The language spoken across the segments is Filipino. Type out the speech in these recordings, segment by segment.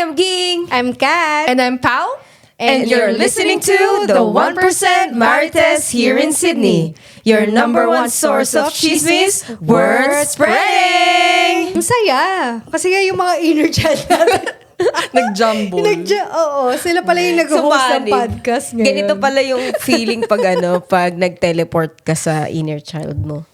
am Ging. I'm Kat. And I'm Pao. And you're listening to the 1% Marites here in Sydney. Your number one source of chismis, word spreading! Ang saya. Kasi nga yung mga inner child natin. Nag-jumble. Oo, sila pala yung nag-host ng podcast ngayon. Ganito pala yung feeling pag nag-teleport ka sa inner child mo.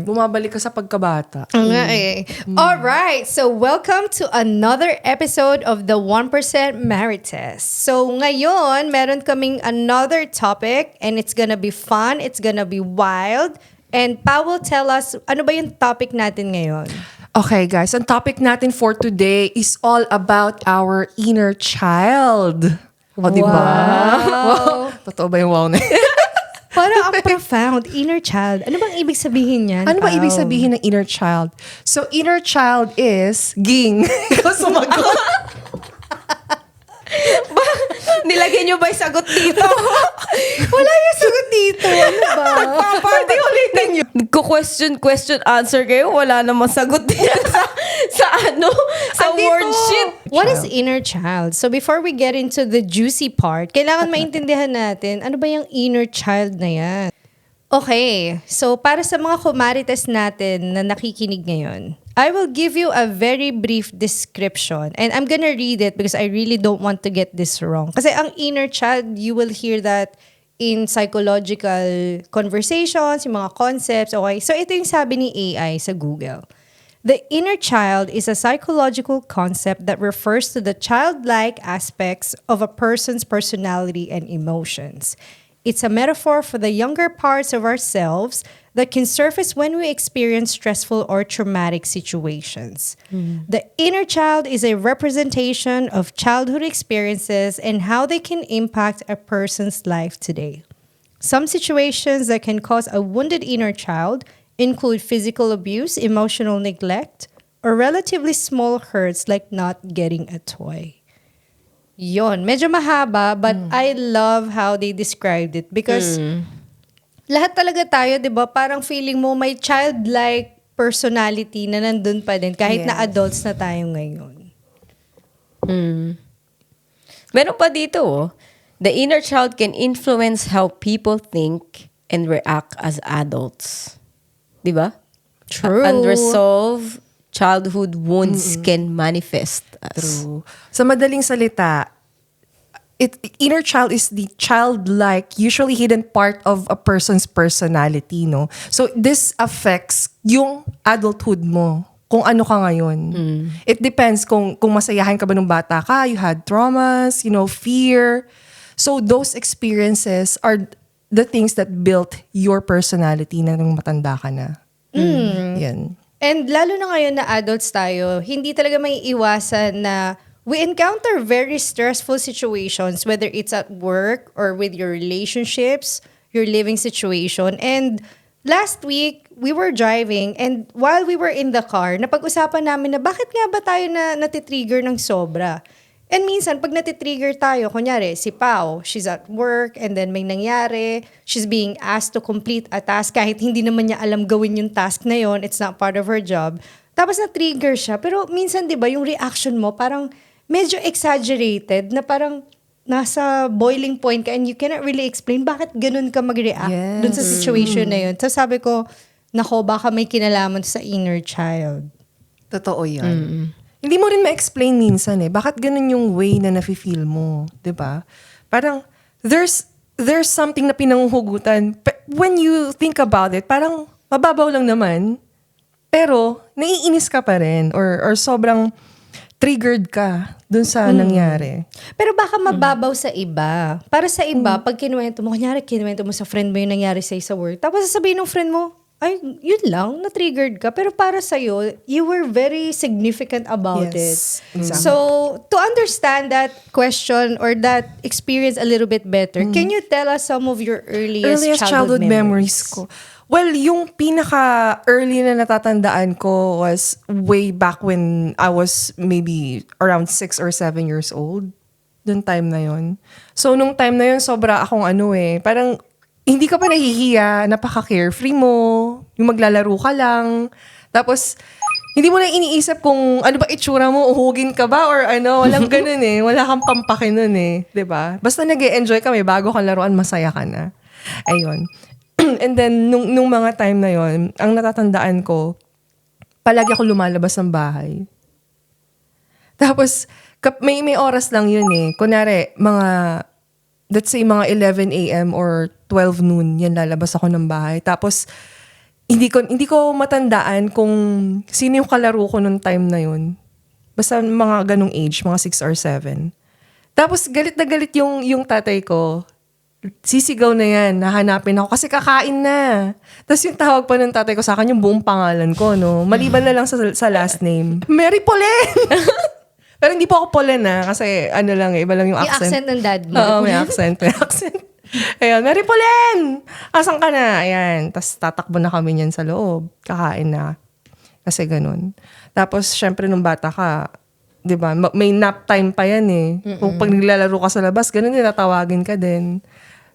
Bumabalik ka sa pagkabata. Nga eh. Alright, so welcome to another episode of the 1% Marites. So ngayon, meron kaming another topic and it's gonna be fun, it's gonna be wild. And Pa will tell us, ano ba yung topic natin ngayon? Okay guys, ang topic natin for today is all about our inner child. O diba? Wow. Totoo ba yung wow na yun? Parang ang profound, inner child. Ano bang ibig sabihin yan? Ano ba ibig sabihin ng inner child? So, inner child is Ging. Ikaw sumagot. Nilagyan nyo ba yung sagot dito? Wala yung sagot dito. Ano ba? Pwede ulitin nyo. Nagko-question, answer kayo. Wala namang sagot dito sa word sheet. What is inner child? So before we get into the juicy part, kailangan maintindihan natin, ano ba yung inner child na yan? Okay, so para sa mga kumarites natin na nakikinig ngayon, I will give you a very brief description and I'm gonna read it because I really don't want to get this wrong. Kasi ang inner child, you will hear that in psychological conversations, yung mga concepts, okay? So ito yung sabi ni AI sa Google. The inner child is a psychological concept that refers to the childlike aspects of a person's personality and emotions. It's a metaphor for the younger parts of ourselves that can surface when we experience stressful or traumatic situations. The inner child is a representation of childhood experiences and how they can impact a person's life today. Some situations that can cause a wounded inner child include physical abuse, emotional neglect, or relatively small hurts like not getting a toy. Yon, medyo mahaba, but I love how they described it because lahat talaga tayo, 'di ba? Parang feeling mo may childlike personality na nandun pa din kahit na adults na tayo ngayon. Meron pa dito, oh. The inner child can influence how people think and react as adults. Diba? True. Unresolved childhood wounds can manifest as. True. Sa madaling salita, inner child is the childlike, usually hidden part of a person's personality, no? So, this affects yung adulthood mo. Kung ano ka ngayon. It depends kung masayahin ka ba nung bata ka, you had traumas, fear. So, those experiences are the things that built your personality na nung matanda ka na. Yan. And lalo na ngayon na adults tayo, hindi talaga may iwasan na we encounter very stressful situations, whether it's at work or with your relationships, your living situation. And last week, we were driving and while we were in the car, napag-usapan namin na bakit nga ba tayo na natitrigger ng sobra? And minsan, pag natitrigger tayo, kunyari, si Pao, she's at work and then may nangyari, she's being asked to complete a task kahit hindi naman niya alam gawin yung task na yon, it's not part of her job. Tapos na-trigger siya. Pero minsan, di ba, yung reaction mo parang medyo exaggerated na parang nasa boiling point ka and you cannot really explain bakit ganun ka mag-react dun sa situation na yun. So sabi ko, nako, baka may kinalaman sa inner child. Totoo yan. Hindi mo rin ma-explain minsan bakit ganun yung way na nafe-feel mo, 'di ba? Parang there's something na pinanghuhugutan. When you think about it, parang mababaw lang naman. Pero naiinis ka pa rin or sobrang triggered ka dun sa nangyari. Pero baka mababaw sa iba. Para sa iba, pag kinuwento mo, kunyari kinuwento mo sa friend mo yung nangyari sa'yo sa work, tapos sasabihin ng friend mo, ay, yun lang, na-triggered ka. Pero para sa'yo, you were very significant about it. Exactly. So, to understand that question or that experience a little bit better, can you tell us some of your earliest childhood memories ko? Well, yung pinaka-early na natatandaan ko was way back when I was maybe around 6 or 7 years old. Doon time na yon. So, nung time na yon sobra akong parang hindi ka pa nahihiya, napaka-carefree mo, yung maglalaro ka lang. Tapos, Hindi mo na iniisip kung ano ba itsura mo, uhugin ka ba or ano, walang ganun eh. Wala kang pampaki nun eh. 'Di ba? Basta nag-e-enjoy ka, may bago kang laruan, masaya ka na. Ayun. And then, nung mga time na yon, ang natatandaan ko, palagi ako lumalabas ng bahay. Tapos, may oras lang yun eh. Kunwari, let's say mga 11 a.m. or 12 noon, yan lalabas ako ng bahay. Tapos, hindi ko matandaan kung sino yung kalaro ko nung time na yun. Basta mga ganong age, mga 6 or 7. Tapos galit na galit yung tatay ko. Sisigaw na yan, nahanapin ako kasi kakain na. Tapos yung tawag pa ng tatay ko sa akin, yung buong pangalan ko, no? Maliban na lang sa last name. Mary Pauline! Pero hindi po ako Pauline kasi ano lang iba lang yung Yung accent. accent ng dad mo. Oo, may accent. Ayun, Mary Pauline! Asan ka na? Ayan. Tapos tatakbo na kami niyan sa loob. Kakain na. Kasi ganun. Tapos, syempre, nung bata ka, di ba, may nap time pa yan eh. Kung pag naglalaro ka sa labas, ganun din, natawagin ka din.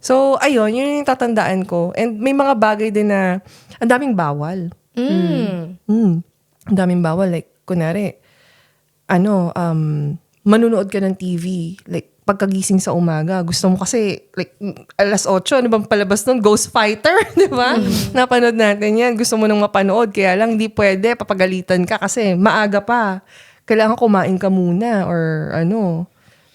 So, ayun, yun yung tatandaan ko. And may mga bagay din na, ang daming bawal. Ang daming bawal. Like, kunwari, manunood ka ng TV. Like, pagkagising sa umaga, gusto mo kasi, like, alas 8, ano bang palabas nun? Ghost Fighter, di ba? Napanood natin yan. Gusto mo nang mapanood, kaya lang hindi pwede, papagalitan ka kasi maaga pa. Kailangan kumain ka muna or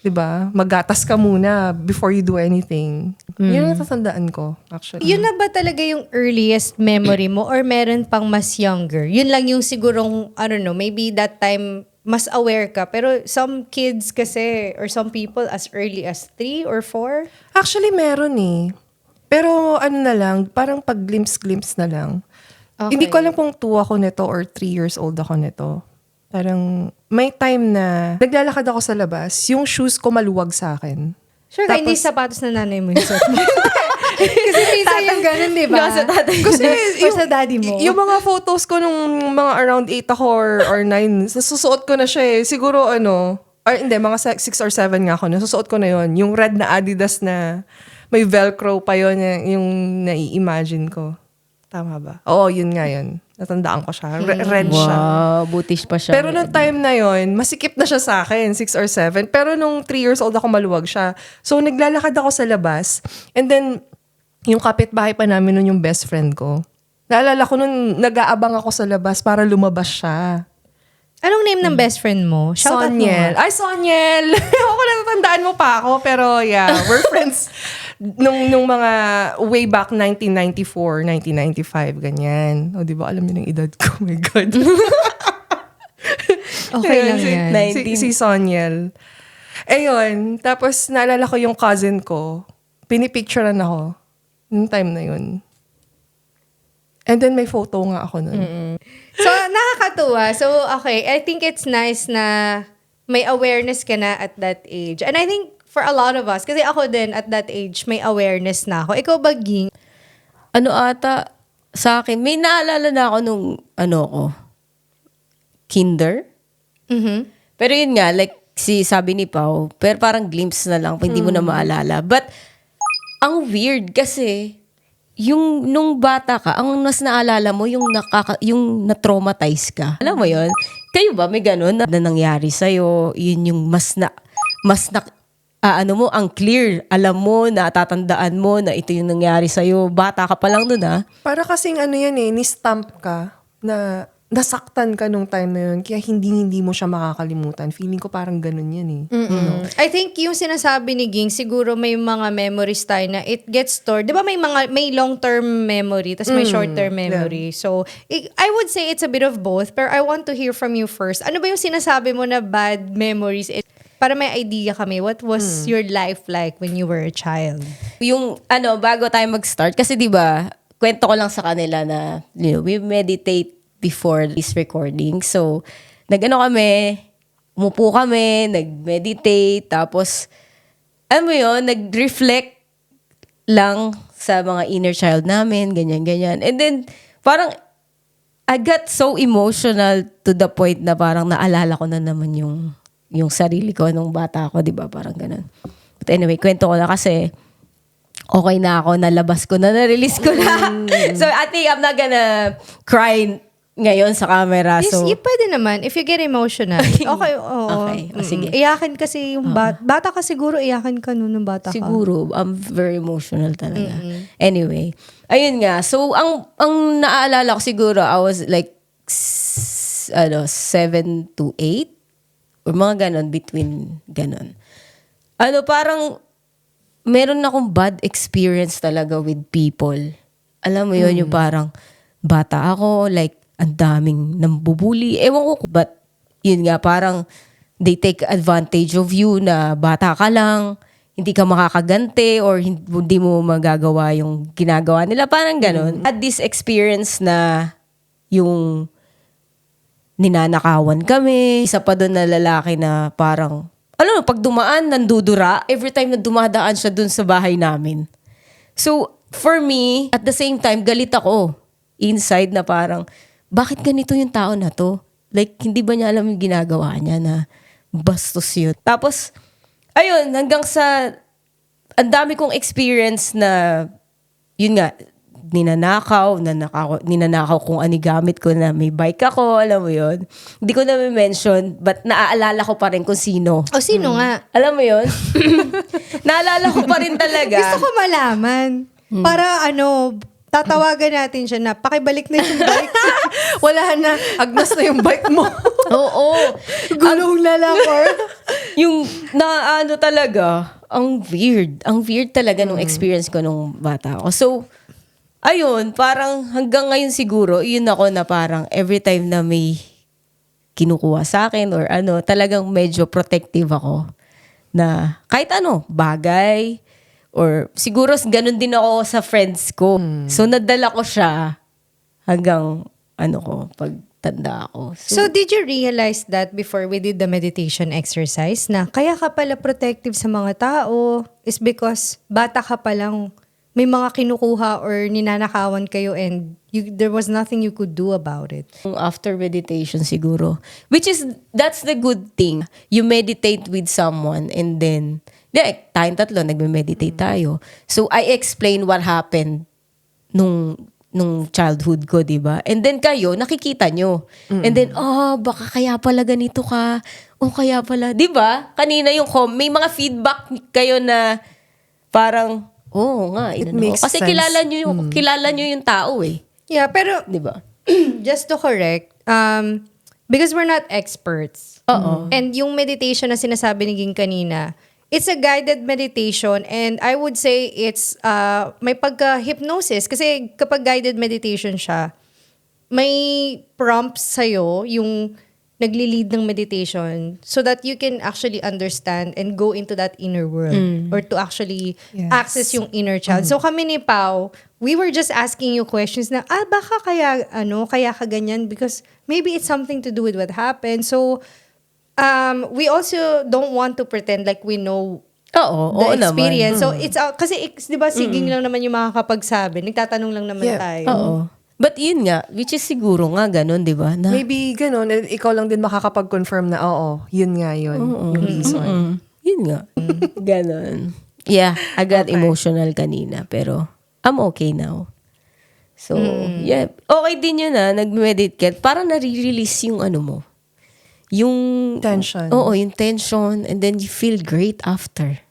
di ba? Maggatas ka muna before you do anything. Yun ang tatandaan ko, actually. Yun na ba talaga yung earliest memory mo or meron pang mas younger? Yun lang yung sigurong, I don't know, maybe that time mas aware ka. Pero some kids kasi, or some people as early as 3 or 4? Actually, meron eh. Pero ano na lang, parang pag-glimpse-glimpse na lang. Okay. Hindi ko alam kung 2 ako nito or 3 years old ako nito. Parang may time na naglalakad ako sa labas, yung shoes ko maluwag sa akin. Sure ka, hindi sapatos na nanay mo yung suot mo. Kasi minsan yung ganun, di ba? Sa tatay. Kasi Or sa daddy mo. Yung mga photos ko nung mga around 8 ako or 9, nasusuot ko na siya eh. Siguro or hindi, mga 6 or 7 nga ako. Nasusuot ko na yon. Yung red na Adidas na may Velcro pa yon, yung nai-imagine ko. Tama ba? Oo, yun nga yun. Natandaan ko siya. Red siya. Wow, butis pa siya. Pero nung time na yon, masikip na siya sa akin, 6 or 7. Pero nung 3 years old ako, maluwag siya. So, naglalakad ako sa labas. And then, yung kapitbahay pa namin nun yung best friend ko. Naalala ko nun, nag-aabang ako sa labas para lumabas siya. Anong name ng best friend mo? Shout out mo. Soniel. Ay, Soniel! Ako natatandaan mo pa ako. Pero yeah, we're friends nung mga way back 1994, 1995, ganyan. O, di ba? Alam niyo ng edad ko. Oh my God. Okay lang yan. Si Soniel. Ayun. Tapos, naalala ko yung cousin ko. Pinipicturean ako. Nung time na yun. And then, may photo nga ako nun. So, nakakatuwa. So, okay. I think it's nice na may awareness ka na at that age. And I think for a lot of us, kasi ako din at that age, may awareness na ako. Ikaw ba, Ging? Ata, sa akin, may naalala na ako nung, kinder. Pero yun nga, like, sabi ni Pao, pero parang glimpse na lang, hindi mo na maalala. But, ang weird kasi, yung nung bata ka, ang mas naalala mo yung na-traumatize ka. Alam mo yun? Kayo ba may ganun na nangyari sa'yo? Yun yung ang clear. Alam mo, natatandaan mo na ito yung nangyari sa'yo. Bata ka pa lang nun, ha? Para kasing yan ni-stamp ka na nasaktan ka nung time na yun, kaya hindi mo siya makakalimutan. Feeling ko parang ganun yan eh. I think yung sinasabi ni Ging, siguro may mga memories tayo na it gets stored. Di ba may long-term memory, tas may short-term memory. So, I would say it's a bit of both, pero I want to hear from you first. Ano ba yung sinasabi mo na bad memories? Para may idea kami, what was your life like when you were a child? Yung, bago tayo mag-start, kasi di ba kwento ko lang sa kanila na, we meditate before this recording. So, umupo kami, nag-meditate, tapos, alam mo yun, nag-reflect lang sa mga inner child namin, ganyan. And then, parang, I got so emotional to the point na parang naalala ko na naman yung sarili ko nung bata ako, di ba? Parang ganun. But anyway, kwento ko na kasi, okay na ako, nalabas ko na, na-release ko na. So, I think I'm not gonna cry ngayon sa camera. Yes, So, pwede naman. If you get emotional. Okay, oo. Okay, sige. Iyakin kasi yung bata ka siguro, iyakin ka nun ng bata ka. siguro, I'm very emotional talaga. Anyway, ayun nga. So, ang naaalala ko siguro, I was like, 7 to 8. Or mga ganon, between ganon. Parang, meron akong bad experience talaga with people. Alam mo yun, yung parang, bata ako, like, ang daming nambubuli. Ewan ko, but, yun nga, parang, they take advantage of you na bata ka lang, hindi ka makakaganti, or hindi mo magagawa yung ginagawa nila. Parang ganon. At this experience na, yung, ninanakawan kami. Isa pa doon na lalaki na parang, alam mo, pag dumaan, nandudura. Every time na dumadaan siya doon sa bahay namin. So, for me, at the same time, galit ako. Inside na parang, bakit ganito yung tao na to? Like, hindi ba niya alam yung ginagawa niya na bastos yun? Tapos, ayun, hanggang sa, ang dami kong experience na, yun nga, ninanakaw kung ani gamit ko na may bike ako, alam mo yun. Hindi ko na mention, but naaalala ko pa rin kung sino. O sino nga? Alam mo yun? Naalala ko pa rin talaga. Gusto ko malaman. Para tatawagan natin siya na pakibalik na yung bike. Wala na. Agnas na yung bike mo. Oo. Gulong na lang or... Yung talaga, ang weird. Ang weird talaga nung experience ko nung bata ako. So, ayun, parang hanggang ngayon siguro, yun ako na parang every time na may kinukuha sa akin or talagang medyo protective ako. Na kahit bagay, or siguro ganun din ako sa friends ko. So, nadala ko siya hanggang pagtanda ako. So, did you realize that before we did the meditation exercise na kaya ka pala protective sa mga tao is because bata ka pa lang, may mga kinukuha or ninanakawan kayo and there was nothing you could do about it. After meditation siguro. Which is, that's the good thing. You meditate with someone and then, tayong tatlo, nagme-meditate tayo. So, I explain what happened nung childhood ko, di ba? And then kayo, nakikita nyo. And then, baka kaya pala ganito ka. Kaya pala. Di ba? Kanina may mga feedback kayo na parang, nga. makes Kasi sense. kilala nyo yung tao eh. Yeah, pero Di ba? just to correct, because we're not experts. Oo. And yung meditation na sinasabi ni Ging kanina, it's a guided meditation and I would say it's may pagka-hypnosis kasi kapag guided meditation siya, may prompts sa'yo yung nagli-lead ng meditation so that you can actually understand and go into that inner world or to actually Yes. access yung inner child. So kami ni Pao, we were just asking you questions na, baka kaya ka ganyan because maybe it's something to do with what happened. So, we also don't want to pretend like we know Oo the experience. naman. So, it's, kasi, di ba, siging lang naman yung makakapagsabi. Nagtatanong lang naman Yeah. tayo. Oo. But yun nga, which is siguro nga ganun, di ba? Na, Maybe ganun. And ikaw lang din makakapag-confirm na, yun nga yun. Yung reason. Yun nga. Ganun. Yeah, I got emotional kanina, pero I'm okay now. So, yeah. Okay din yun nag-meditate ka. Parang nare-release yung mo. Yung... Tension. Oo, yung tension. And then you feel great after.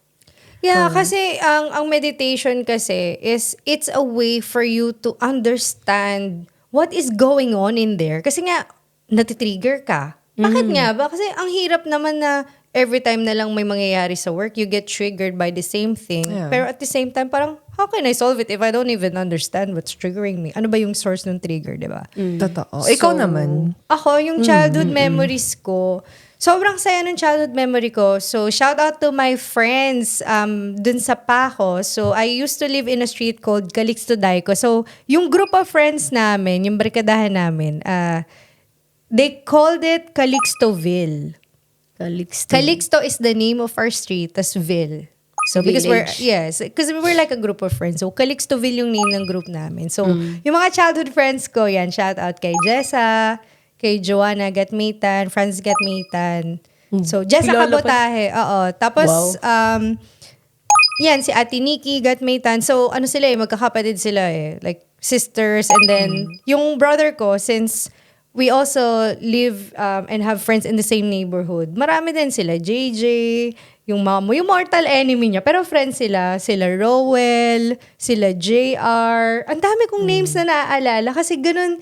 Yeah, kasi ang meditation kasi is it's a way for you to understand what is going on in there. Kasi nga, natitrigger ka. Bakit nga ba? Kasi ang hirap naman na every time na lang may mangyayari sa work, you get triggered by the same thing. Yeah. Pero at the same time, parang, how can I solve it if I don't even understand what's triggering me? Ano ba yung source ng trigger, di ba? Totoo. Ikaw naman. Ako, yung childhood memories ko, sobrang saya ng childhood memory ko. So, shout out to my friends dun sa Paco. So, I used to live in a street called Calixto Daico. So, yung group of friends namin, yung barkadahan namin, they called it Calixtoville. Calixto is the name of our street, tas Ville. So, because we're like a group of friends. So, Calixtoville yung name ng group namin. So, yung mga childhood friends ko, yan, shout out kay Jessa, kay Joanna Gatmitan, Franz Gatmitan. So, Jessa Kilala pa- Kabotahe. Oo. Tapos, yan, si Ate Nikki Gatmitan. So, sila magkakapatid sila Like, sisters. And then, yung brother ko, since we also live and have friends in the same neighborhood. Marami din sila. JJ, yung mamo, yung mortal enemy niya. Pero friends sila. Sila Rowell, sila JR. Ang dami kong names na naaalala. Kasi ganun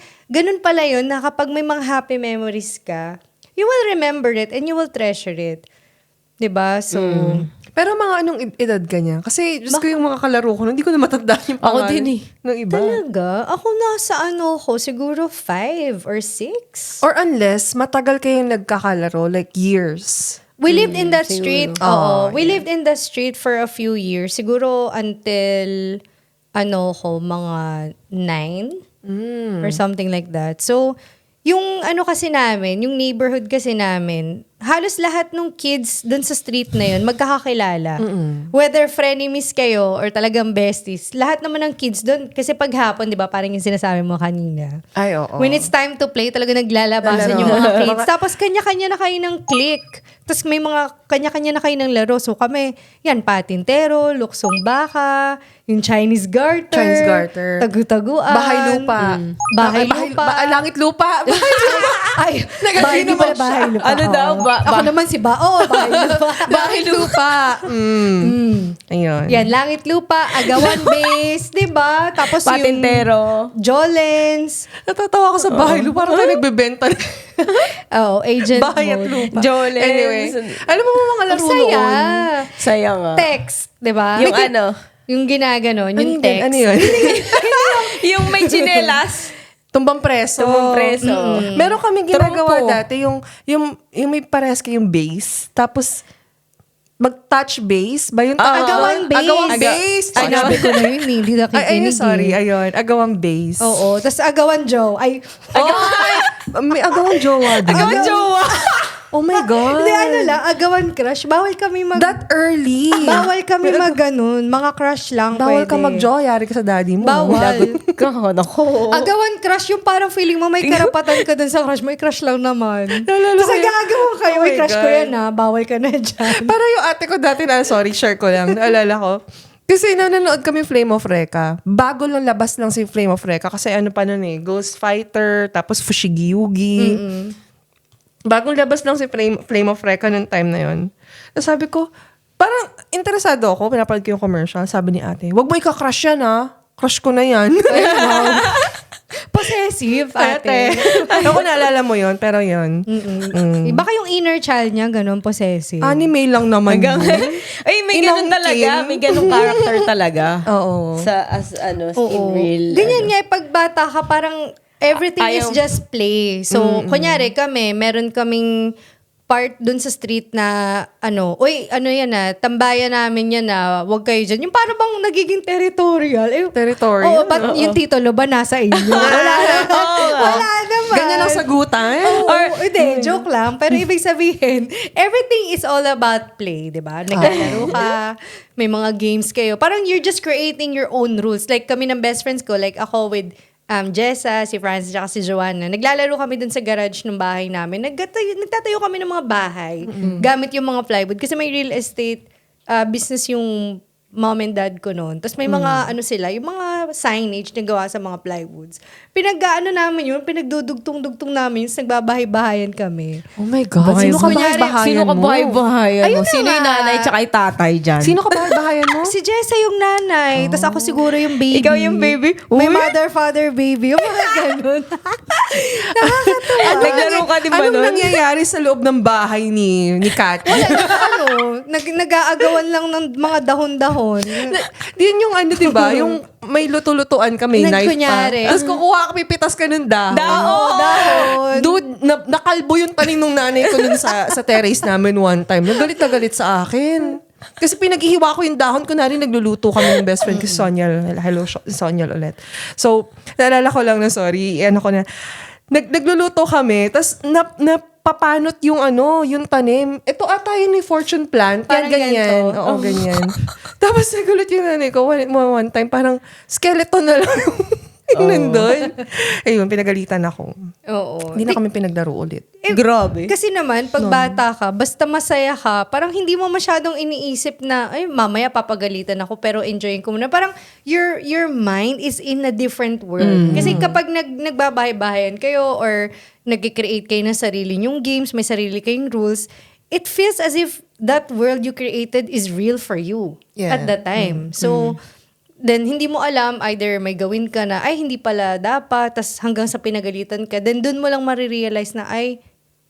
pala yun na kapag may mga happy memories ka, you will remember it and you will treasure it. 'Di ba? So, Pero mga anong edad ka niya? Kasi just ko yung mga kalaro ko, hindi ko na matandaan yung Ako pangalan din eh. ng iba. talaga, ako nasa siguro 5 or 6. Or unless, matagal kayong nagkakalaro, like years. We lived in that siguro. street. Oo. We lived in that street for a few years. Siguro until, mga 9 or something like that. So, yung kasi namin, yung neighborhood kasi namin, halos lahat ng kids dun sa street na yun, magkakakilala. Whether frenemies kayo or talagang besties, lahat naman ng kids dun, kasi pag hapon, di ba, parang yung sinasabi mo kanina. Ay, oo. When it's time to play, talaga naglalabasan yung mga kids. Tapos kanya-kanya na kayo ng click. Tapos may mga kanya-kanya na kayo ng laro. So kami, yan, patintero, luksong baka, yung Chinese garter. Tagu-taguan. Bahay lupa. Bahay lupa. Langit lupa. Ay, bahay Nag-agree lupa. naman siya. Bahay lupa. Ano daw? Ako naman si Bao, bahay lupa. Bahay lupa. Ayun. Yan, langit lupa, agawan base, di ba? Tapos Patintero. yung Jolens. Natatawa ko sa bahay lupa. Parang tayo nagbebenta. Oh, agent Bahay at mode. lupa. Jolens. Anyway. Alam mo mga laro Ang saya. noon? Saya nga. Text, di ba? Yung ano? Yung ginaganon, yung Ano text. Ano yun? Yung may chinelas. Tumbang preso. Tumbang preso. Meron kaming ginagawa Trompo. dati, yung may pares kayong base, tapos mag-touch base ba yung Agawang base. Agawang base. Ay, sinabi ko na yun, hindi nakikinig. Sorry, ayun. Agawang base. Oo. Tapos agawan Joe. Ay, May agawang jowa din. Agawang jowa. Oh my God. hindi, agawan crush. Bawal kami That early. Bawal kami ganun. Mga crush lang Bawal pwede. ka mag-jowa. Yari ka sa daddy mo. Bawal. Nako. Agawan crush, yung parang feeling mo may karapatan ka dun sa crush mo. Crush lang naman. Naalala Tapos ko yun. nagagawa kayo. Oh May my crush ko God. yan bawal ka na dyan. Para yung ate ko dati sorry, share ko lang. Naalala ko. Kasi nanonood kami Flame of Recca. Bago lang labas lang si Flame of Recca. Kasi ano pa nun Ghost Fighter, tapos Fushigi-Yugi. Bagong labas lang si Flame of Recca nung time na yon. Tapos sabi ko, parang interesado ako. Pinapanood ko yung commercial. Sabi ni ate, wag mo ika-crush yan Crush ko na yan. Possessive, ate. Ako naalala mo yon pero yon. Baka yung inner child niya, ganun, possessive. Anime lang naman yun. Ay, may ganun talaga. May ganun character talaga. Oo. Sa, in real. Ganyan nga, pag bata ka, parang everything is Ayaw. just play. So, kunyari kami, meron kaming part dun sa street na, tambayan namin yan wag kayo dyan. Yung parang bang nagiging territorial. Territorial? Oo, ba't yung titulo ba nasa inyo? Wala naman. Wala naman. Ganyan ang sagutan? Hindi, joke lang. Pero ibig sabihin, everything is all about play, di ba? Naglalaro ka, may mga games kayo. Parang you're just creating your own rules. Like kami ng best friends ko, like ako with Jessa, si Francis, at si Joanna. Naglalaro kami dun sa garage ng bahay namin. Nagtatayo kami ng mga bahay gamit yung mga plywood. Kasi may real estate business yung mom and dad ko noon. Tapos may mga yung mga signage na gawa sa mga plywoods. Namin yun, pinagdudugtong-dugtong namin, tapos nagbabahay-bahayan kami. Oh my God. Sino ka bahay-bahayan Sino ka mo? bahay-bahayan mo? Ayun na Sino yung nga. nanay tsaka yung tatay dyan? Sino ka bahay-bahayan mo? Si Jessa yung nanay, tapos ako siguro yung baby. Ikaw yung baby? May Uy! mother, father, baby. Yung mga ganun. Naglaro ka din ba Anong nun? nangyayari sa loob ng bahay ni Kat? Nag-aagawan lang ng mga dahon-dahon. Yun yung diba? Yung may luto-lutuan kami, knife Kunyari. pa. Tapos kukuha ka, pipitas ka ng dahon. Dahon. Dude, nakalbo yung tanim ng nanay ko nun sa terrace namin one time. Nagalit na galit sa akin. Kasi pinaghihiwa ko yung dahon. Kunwari, nagluluto kami ng best friend ko, Sonia. Hello, Sonia ulit. So, naalala ko lang na, sorry, nagluluto kami, tapos napapanot yung yung tanim. Ito ata yun ni fortune plant. Yan, Parang ganyan. ganito. Oo, ganyan. Tapos nagulat yung nanay ko one time, parang skeleton na lang Nandun. Ayun, pinagalitan ako. Oo. Hindi na kami pinaglaro ulit. Grabe. Kasi naman, pag bata ka, basta masaya ka, parang hindi mo masyadong iniisip na, ay, mamaya papagalitan ako, pero enjoying ko muna. Parang your mind is in a different world. Kasi kapag nagbabahay-bahayan kayo or nag-create kayo ng sarili nyong games, may sarili kayong rules, it feels as if that world you created is real for you at that time. So, then hindi mo alam, either may gawin ka na, ay, hindi pala dapat, tas hanggang sa pinagalitan ka, then dun mo lang marirealize na, ay,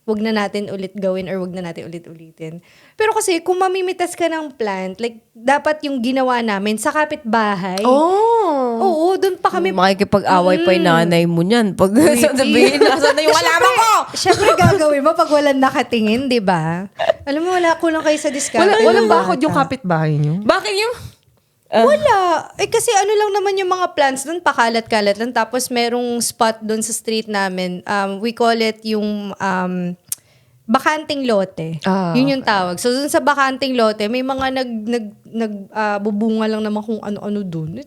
wag na natin ulit gawin or wag na natin ulit-ulitin. Pero kasi, kung mamimitas ka ng plant, like, dapat yung ginawa namin sa kapitbahay. Oh! Oo, dun pa kami. Makikipag-away pa yung nanay mo niyan. Pag sasabihin, nasa na yung halaman ko! Siyempre gagawin mo pag walang nakatingin, di ba? Alam mo, wala kulang kayo sa discount. Walang bakod yung kapitbahay niyo? Bakit yung... Wala. Eh kasi ano lang naman yung mga plants doon, pakalat-kalat lang. Tapos merong spot doon sa street namin. We call it yung bakanting lote. Yun yung tawag. So doon sa bakanting lote, may mga bubunga lang naman kung ano-ano doon.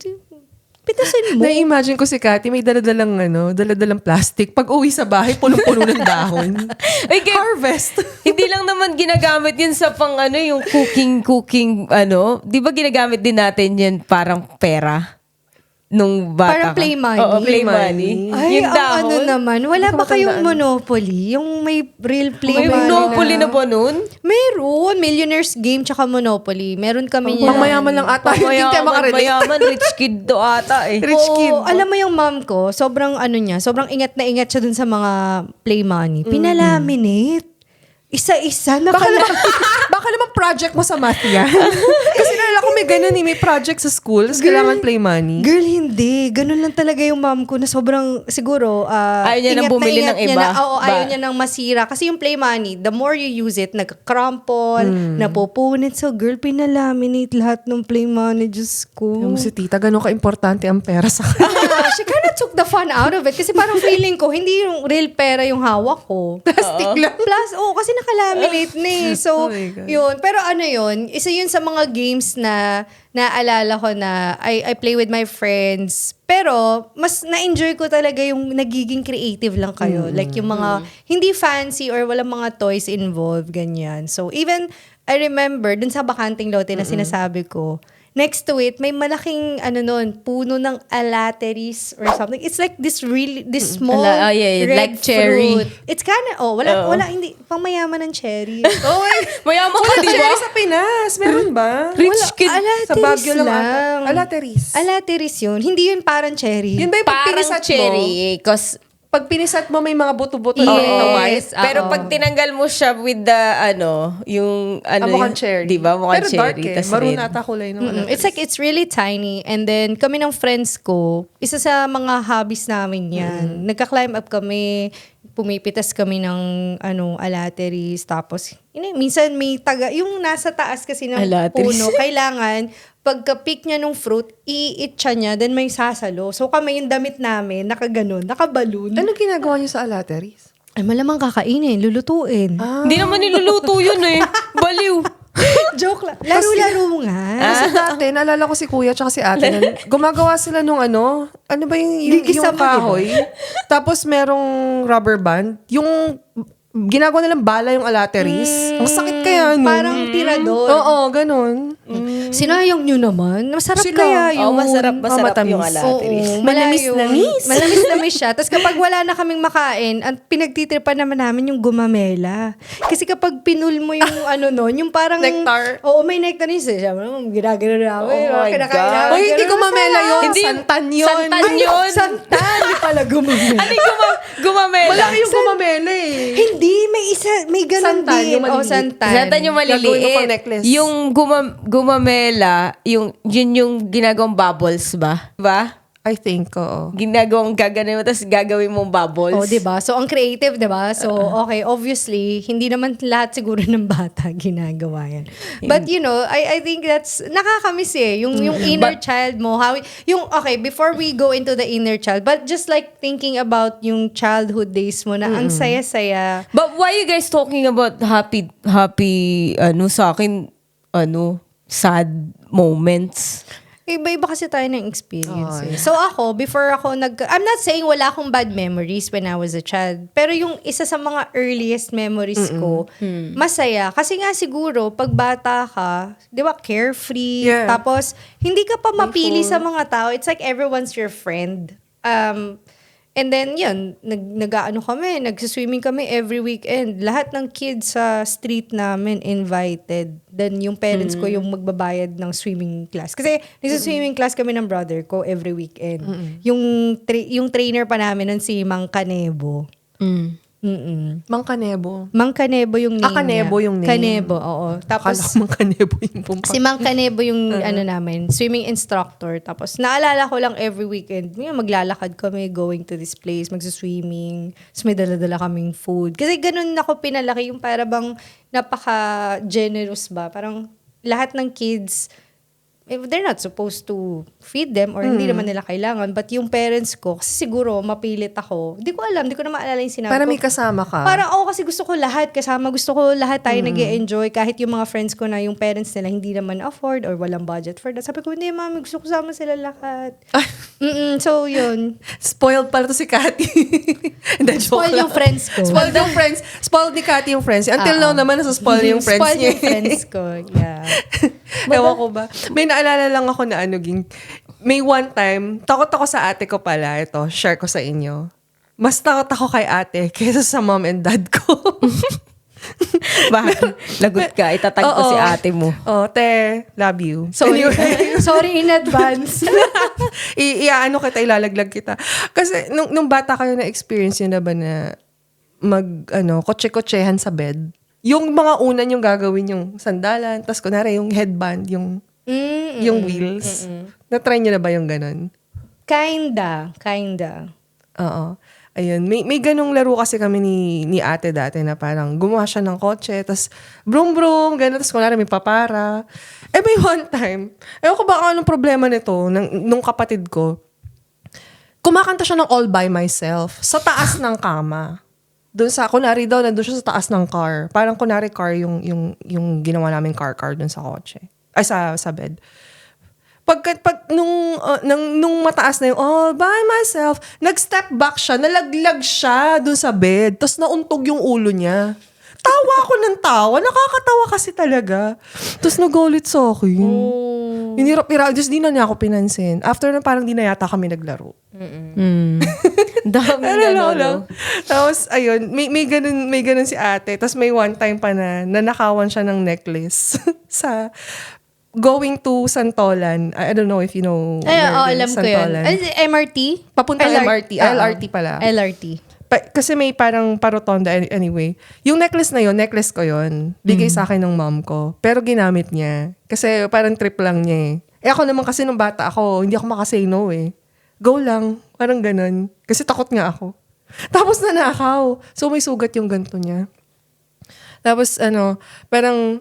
Pitasin mo. Na-imagine ko si Cathy, may daladalang plastic. Pag uwi sa bahay, punong-puno ng dahon. Ay, Harvest. Hindi lang naman ginagamit yun sa pang yung cooking, Di ba ginagamit din natin yun parang pera? Nung bata Parang play money. Oo, play money. Ay, Yung ang dahon. ano naman. Wala Hindi ko ba kayong matandaan. Monopoly? Yung may real play May money monopoly na ba nun? Meron. Millionaire's Game tsaka Monopoly. Meron kami Pang mayaman lang ata. Hindi tayo makarelate. Mayaman, rich kid do ata eh. Rich kid. Alam mo yung mom ko, sobrang sobrang ingat na ingat siya dun sa mga play money. Pinalaminate. Isa-isa na Baka naman project mo sa math yan. Kasi nalala ko may ganun may project sa school, tapos kailangan play money. Girl, hindi. Ganun lang talaga yung mom ko na sobrang, siguro, Ayaw niya nang ingat na bumili ingat ng niya iba. Na, oo, ayaw Ba? niya nang masira. Kasi yung play money, the more you use it, nagka-crumple, napupunit. So, girl, pinalaminate lahat ng play money. Diyos ko. Yung si tita, ganun ka-importante ang pera sa kanya. Yeah, she kind of took the fun out of it. Kasi parang feeling ko, hindi yung real pera yung hawak ko. Plastic lang. Plus, kasi nakalaminate na eh. So, Oh my God. yun. Pero yun, isa yun sa mga games na naalala ko na I play with my friends. Pero, mas na-enjoy ko talaga yung nagiging creative lang kayo. Like yung mga hindi fancy or walang mga toys involved, ganyan. So, even, I remember, dun sa bakanting lote na sinasabi ko, next to it, may malaking, puno ng alateris or something. It's like this small red like cherry. fruit. It's kinda, wala, hindi, pangmayaman ng cherry. Mayaman ka, di ba? Cherry sa Pinas, meron ba? Rich kid. Sa Baguio lang. lang. Alateris. Alateris yun. Hindi yun parang cherry. Yun ba yung pag Parang pinisat cherry. Cause, Pag pinisat mo, may mga buto-buto Yes. na white. pero pag tinanggal mo siya with the, yung, Mukhang cherry. Di ba? Mukhang Pero cherry. dark eh. Tas Maroon red. ata kulay ng Mm-mm. It's really tiny. And then, kami ng friends ko, isa sa mga hobbies namin yan. Nagka-climb up kami, pumipitas kami ng alateris. Tapos, minsan may yung nasa taas kasi ng Alateris. puno, kailangan, pagka-pick niya ng fruit, i-itcha niya, then may sasalo. So kami yung damit namin, nakaganon, nakabalon. Anong ginagawa niyo sa alateris? Ay, malamang kakainin, lulutuin. Hindi naman niluluto yun eh. Baliw. Joke lang. Laro-laro nga. Kasi dati, naalala ko si kuya tsaka si ate, gumagawa sila nung ano ba yung Gigisa mo, kahoy. Tapos merong rubber band. Yung ginagawa nilang bala yung alateris. Ang sakit kaya nun. Parang tirador. Oo, ganun. Sinayang nyo naman. Masarap Sila. kaya yun. Masarap matamis. yung alateris. Oo, Malamis-lamis. Malamis-lamis siya. Tapos kapag wala na kaming makain, ang pinagtitripan naman namin yung gumamela. Kasi kapag pinul mo yung yung parang... Nectar. Oo, may nectar yun. Siya, ginagano namin. Oh my kinakain God. namin. Uy, hindi Ganun, gumamela masarap. yun. Hindi. Santan yun. Santan yun. Santan. Hindi pala gumamela. Ano yung gumamela? Malaki yung gumamela eh. Hindi, may ganun Santan, din. yung maliliit. Santan. Santan yung Gagawin mo maliliit. pang necklace. Yung gumamela, yun yung ginagawang bubbles ba? Ba? I think, oo. Ginagawang gaganin mo, tapos gagawin mong bubbles. Oh, 'di ba? So ang creative, 'di ba? So okay, obviously, hindi naman lahat siguro ng bata ginagawa 'yan. But I think that's nakakamiss eh, yung inner child mo, before we go into the inner child, but just like thinking about yung childhood days mo na ang saya-saya. But why you guys talking about happy, sa akin, sad moments? iba-iba kasi tayo ng experience. So ako, before ako I'm not saying wala akong bad memories when I was a child. Pero yung isa sa mga earliest memories ko, masaya. Kasi nga siguro, pag bata ka, di ba, carefree. Yeah. Tapos, hindi ka pa mapili sa mga tao. It's like everyone's your friend. And then, yun, nag-ano kami, nagsiswimming kami every weekend. Lahat ng kids sa street namin invited. Then, yung parents ko yung magbabayad ng swimming class. Kasi, nagsiswimming class kami ng brother ko every weekend. Yung trainer pa namin nun si Mang Kanebo. Mang Kanebo. Mang Kanebo yung name Kanebo niya. yung name. Kanebo, oo. Akala Tapos, ko Mang Kanebo yung pumpa. si Mang Kanebo yung ano namin, swimming instructor. Tapos naalala ko lang every weekend, yun, maglalakad kami going to this place, magsiswimming. Tapos may dala-dala kaming food. Kasi ganun ako pinalaki, yung para bang napaka-generous ba. Parang lahat ng kids, they're not supposed to feed them or hindi naman nila kailangan. But yung parents ko, kasi siguro mapilit ako. Hindi ko alam, hindi ko na maalala yung sinabi Para ko. may kasama ka. Parang ako kasi gusto ko lahat kasama. Gusto ko lahat tayo nag-e-enjoy. Kahit yung mga friends ko na yung parents nila hindi naman afford or walang budget for that. Sabi ko, hindi mami, gusto ko sama sila lahat. So, yun. Spoiled pala to si Cathy. Hindi, joke Spoil lang. yung friends ko. Spoiled yung friends. Spoiled ni Cathy yung friends. Until now naman, nasa-spoil yung friends Spoil niya. yung friends ko. Yeah. Ewan ko ba. May naalala lang ako na ging. May one time, takot ako sa ate ko pala. Ito, share ko sa inyo. Mas takot ako kay ate kaysa sa mom and dad ko. Bakit? Lagot ka, itatag ko si ate mo. Oh, te, love you. Sorry. Anyway, Sorry in advance. iaano kita, ilalaglag kita. Kasi nung bata kayo na-experience yun na ba na kotse-kotsehan sa bed? Yung mga unan yung gagawin yung sandalan, tas kunwari yung headband, yung wheels. Na-try nyo na ba yung ganun? Kinda. Oo. Ayun. May ganung laro kasi kami ni ate dati na parang gumawa siya ng kotse, tas brum brum, gano'n, tas kunwari may papara. May one time, ewan ko ba anong problema nito, nung kapatid ko, kumakanta siya ng All By Myself sa taas ng kama. Doon sa, kunwari daw, nandun siya sa taas ng car. Parang kunwari car yung ginawa namin car doon sa kotse. Ay, sa bed. Nung mataas na yung All By Myself, nag-step back siya, nalaglag siya dun sa bed, tapos nauntog yung ulo niya. Tawa ako ng tawa, nakakatawa kasi talaga. Tapos nagulit sa akin. Hinirap-hirap, just di na niya ako pinansin. After na parang di na yata kami naglaro. Dami No. Tapos, ayun, may ganun si ate. Tapos may one time pa na nanakawan siya ng necklace sa going to Santolan. I don't know if you know Ay, where alam ko yun. MRT? Papunta MRT. LRT pala. LRT. Kasi may parang parotonda anyway. Yung necklace na yun, necklace ko yun. Bigay sa akin ng mom ko. Pero ginamit niya. Kasi parang trip lang niya ako naman kasi nung bata ako, hindi ako makasay no Go lang. Parang ganun. Kasi takot nga ako. Tapos nanakaw. So may sugat yung ganto niya. Tapos parang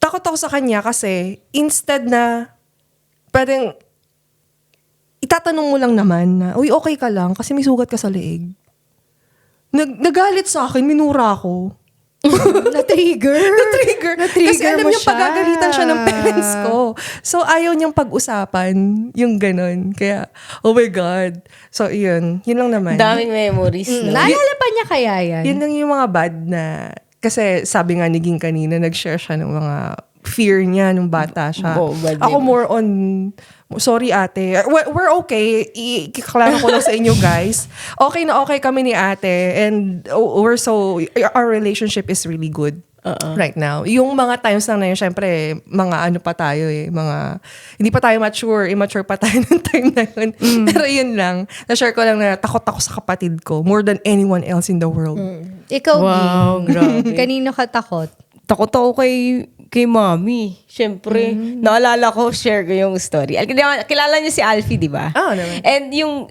takot ako sa kanya kasi instead na parang itatanong mo lang naman na, uy, okay ka lang kasi may sugat ka sa leeg. Nagalit sa akin, minura ako. Na-trigger. Kasi alam mo niya, siya. pagagalitan siya ng parents ko. So, ayaw niyang pag-usapan yung ganun. Kaya, oh my God. So, yun. Yun lang naman. Daming memories, no? Naalala pa niya kaya yan? Yun lang yung mga bad na, kasi sabi nga ni Ging kanina, nag-share siya ng mga fear niya nung bata siya. Bad Ako din. more on, sorry ate, we're okay. Ikiklaro ko lang sa inyo guys. Okay na okay kami ni ate and our relationship is really good. Right now. Yung mga times lang na yun, syempre, mga ano pa tayo hindi pa tayo immature pa tayo ng time na yun. Pero yun lang, na-share ko lang na takot ako sa kapatid ko more than anyone else in the world. Ikaw, Wow, Ging. grabe. Kanino ka takot? Takot ako kay mami. Siyempre, naalala ko, share ko yung story. Kilala niyo si Alfie, di ba? Oo naman. And yung,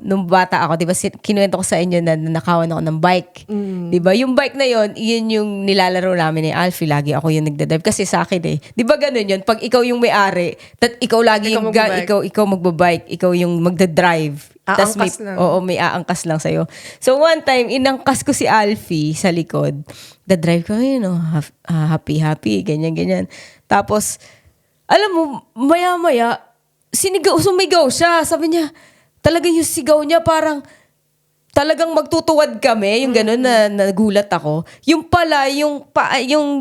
nung bata ako, di ba, kinuwento ko sa inyo na nakawan ako ng bike. Di ba? Yung bike na yon, yun yung nilalaro namin ni Alfie. Lagi ako yung nagdadrive. Kasi sa akin di ba ganun yun? Pag ikaw yung may-ari, ikaw lagi Ikaw magbabike. ikaw magbabike, ikaw yung magdadrive. Tas Aangkas lang. Oo, may aangkas lang sa'yo. So one time, inangkas ko si Alfie sa likod. The drive ko, happy, ganyan. Tapos, alam mo, maya-maya, sumigaw siya. Sabi niya, talagang yung sigaw niya parang talagang magtutuwad kami, yung gano'n na nagulat ako. Yung pala, yung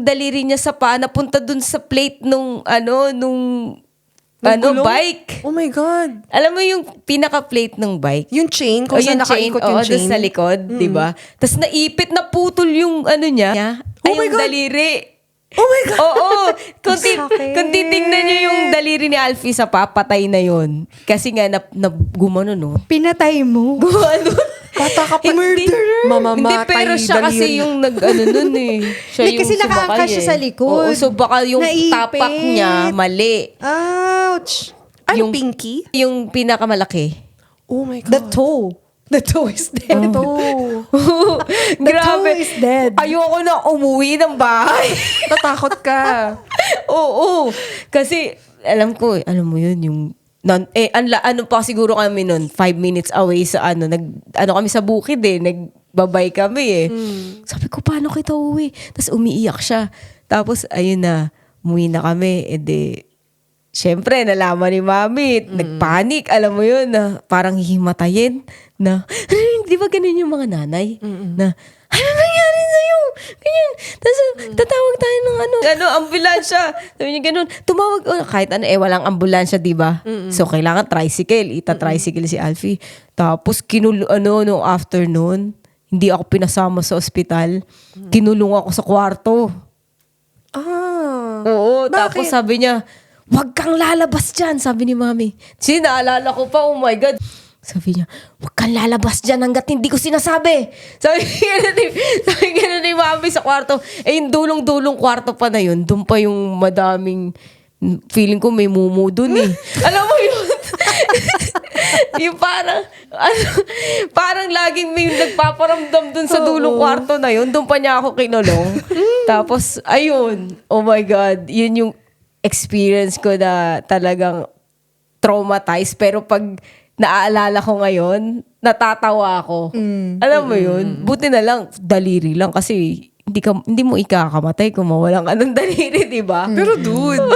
daliri niya sa paa napunta dun sa plate nung gulong? bike. Oh my God. Alam mo yung pinaka-plate ng bike? Yung chain, kung O saan nakaikot yung chain. doon sa likod, di ba? Tapos naipit na putol yung niya. Oh my yung God. daliri. Oh my God. Oo. Sakit. Kung titingnan niyo yung daliri ni Alfie sa papatay na yun. Kasi nga, gumano, no? Pinatay mo. Gumano. Bata ka pa. Murderer. Mamamatay. Hindi, pero siya kasi daliri. yung nun eh. Siya Hindi, yung kasi sumakay nakaangkas siya sa likod. Oo, so baka yung Naipit. tapak niya mali. Ouch. Ano, yung- pinky? Yung pinakamalaki. Oh my The God. toe. The toe is dead. Ito. The toe is dead. Ayoko na umuwi ng bahay. Natakot ka. Oo. Kasi, alam mo yun, yung, ano pa siguro kami nun, 5 minutes away sa kami sa bukid nagbabay kami Sabi ko, paano kita uwi? Tapos umiiyak siya. Tapos, ayun na, umuwi na kami. Syempre, nalaman ni Mami, nagpanik, alam mo yun, na parang hihimatayin, na, di ba ganun yung mga nanay? Na, ano nangyari sa'yo? Ganyan. Tapos, tatawag tayo ng ambulansya. Sabi niya ganun, tumawag, kahit walang ambulansya, di ba? So, kailangan tricycle, ita-tricycle si Alfie. Tapos, nung afternoon, hindi ako pinasama sa ospital, kinulong ako sa kwarto. Ah. Oo, Bakit? tapos sabi niya, wag kang lalabas dyan, sabi ni Mami. Naalala ko pa, oh my God. Sabi niya, wag kang lalabas dyan hanggat hindi ko sinasabi. Sabi gano'n ni Mami sa kwarto. Yung dulong-dulong kwarto pa na yun, doon pa yung madaming, feeling ko may mumu dun Alam mo yun? Yung parang laging may nagpaparamdam dun sa dulong kwarto na yun. Doon pa niya ako kinulong. Tapos, ayun. Oh my God. Yun yung experience ko na talagang traumatized. Pero pag naaalala ko ngayon, natatawa ako. Alam mo yun? Buti na lang, daliri lang. Kasi hindi mo ikakamatay kung mawalan ka ng daliri, di ba? Pero dude.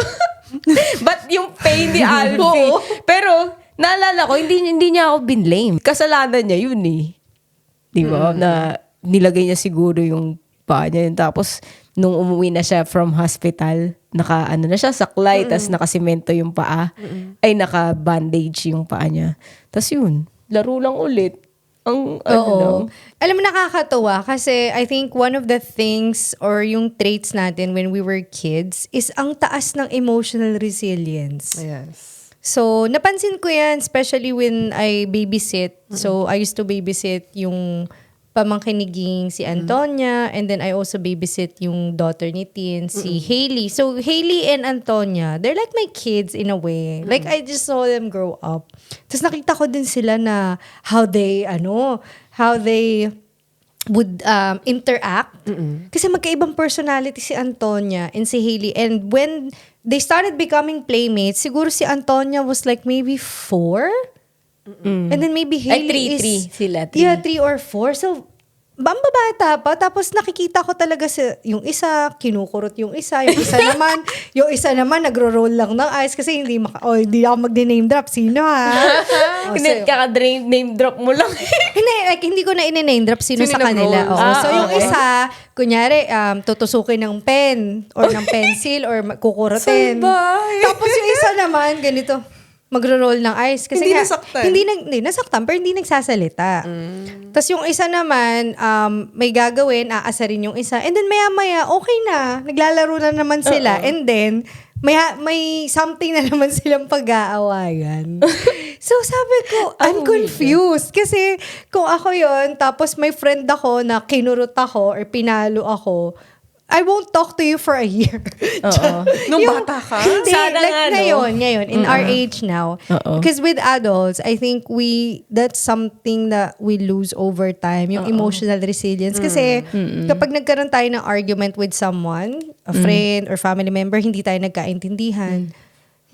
But yung pain ni Alfie. Pero, naalala ko, hindi niya ako binlame. Kasalanan niya yun Di ba? Na nilagay niya siguro yung paa niya yun. Tapos, nung umuwi na siya from hospital, na siya, saklay, tas nakasimento yung paa. Ay, naka-bandage yung paa niya. Tas yun, laro lang ulit. Ang, Oo. Alam mo, nakakatawa kasi I think one of the things or yung traits natin when we were kids is ang taas ng emotional resilience. Yes. So, napansin ko yan, especially when I babysit. So, I used to babysit yung pamangkin ni Ging, si Antonia, and then I also babysit yung daughter ni Tin, si Hailey. So, Hailey and Antonia, they're like my kids in a way. Like, I just saw them grow up. Tapos nakita ko din sila na how they would interact. Kasi magkaibang personality si Antonia and si Hailey. And when they started becoming playmates, siguro si Antonia was like maybe 4. And then maybe Hailey is... three sila. Yeah, 3 or 4. So, bata pa. Tapos nakikita ko talaga yung isa, kinukurot yung isa naman nagro-roll lang ng eyes kasi hindi ako mag-name drop. Sino ha? Hindi, kaka-name drop mo lang. Hindi ko na in-name drop sino Sino sa kanila. nag-roll? Oo. So yung okay. isa, kunyari, tutusukin ng pen or ng pencil or kukurutin. Salbay. Tapos yung isa naman, ganito, magro-roll ng eyes. Kasi Hindi nga, nasaktan. Hindi nasaktan, pero hindi nagsasalita. Tapos yung isa naman, may gagawin, aasarin yung isa. And then maya-maya, okay na. Naglalaro na naman sila. And then, may something na naman silang pag-aawayan. So sabi ko, I'm confused. Kasi kung ako yon tapos may friend ako na kinurot ako or pinalo ako, I won't talk to you for a year. Oo. Nung bata ka? Hindi, Sana like nga, no? ngayon, in our age now. Oo. Because with adults, I think that's something that we lose over time, yung emotional resilience. Kasi kapag nagkaroon tayo ng argument with someone, a friend or family member, hindi tayo nagkaintindihan,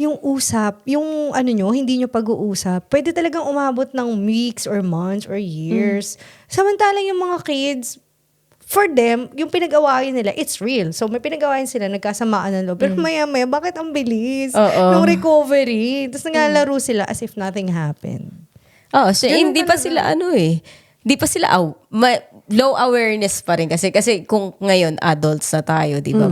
yung usap, yung hindi nyo pag-uusap, pwede talagang umabot ng weeks or months or years. Samantalang yung mga kids, for them, yung pinag-awayan nila, it's real. So, may pinag-awayan sila, nagkasamaan ng loob. Pero maya-maya, bakit ang bilis Oo. ng recovery? Tapos naglalaro sila as if nothing happened. Oh, so hindi pa sila hindi pa sila low awareness pa rin kasi kung ngayon adults na tayo, 'di ba?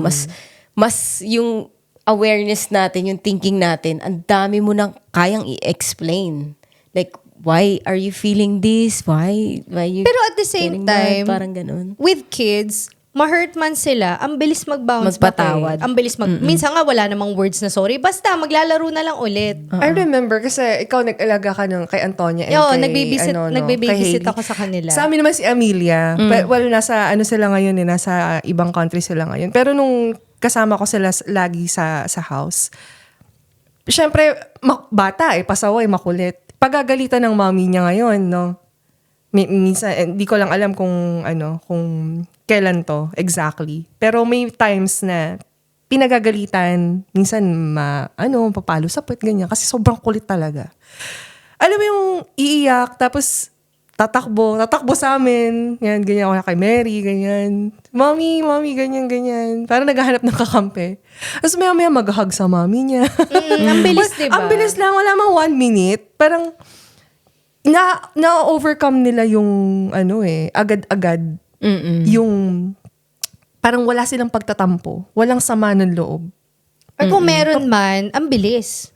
Mas yung awareness natin, yung thinking natin, ang dami mo nang kayang i-explain. Like, why are you feeling this? Why you Pero at the same feeling that? time, Parang ganun. with kids, ma-hurt man sila, ang bilis mag-bounce back Magpatawad. Ang bilis minsan nga wala namang words na sorry. Basta, maglalaro na lang ulit. I remember kasi ikaw nag-alaga ka nung kay Antonia and Oo, kay, nagbe-babysit kay ako sa kanila. Sa amin naman si Amelia. Well, nasa sila ngayon nasa ibang country sila ngayon. Pero nung kasama ko sila lagi sa house, syempre, bata pasaway, makulit. Pagagalitan ng mommy niya ngayon, no? Minsan, hindi ko lang alam kung kailan to exactly. Pero may times na pinagagalitan, minsan papalo sa puwet, ganyan. Kasi sobrang kulit talaga. Alam mo yung iiyak, tapos tatakbo sa amin. Yan, ganyan ako kay Mary, ganyan. Mommy, ganyan. Parang naghahanap ng kakampi. Tapos maya mag-hug sa mommy niya. Ang bilis, diba? Ang bilis lang, wala mang 1 minute. Parang, na-overcome nila yung, agad-agad. Yung, parang wala silang pagtatampo. Walang sama ng loob. Or kung meron man, ang bilis.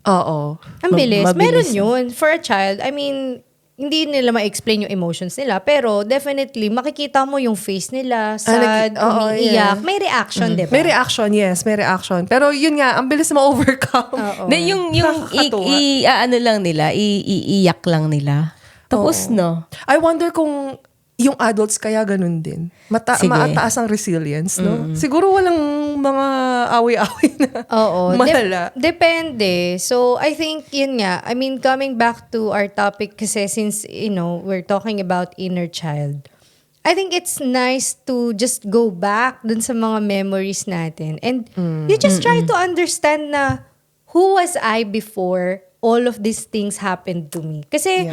Oo. Ang bilis. Mabilis. Meron yun. For a child, I mean, hindi nila ma-explain yung emotions nila. Pero definitely, makikita mo yung face nila, sad, umiiyak. yeah. May reaction, diba? May reaction, yes. May reaction. Pero yun nga, ang bilis ma-overcome. Oo. Na yung Nakakatuwa. lang nila, iiyak lang nila. Tapos no. I wonder kung yung adults kaya ganun din. Sige. Mataas ang resilience, no? Siguro walang mga away-away na Oo. malala. Depende. So, I think, yun nga. I mean, coming back to our topic kasi since, we're talking about inner child, I think it's nice to just go back dun sa mga memories natin. And you just try to understand na who was I before all of these things happened to me. Kasi,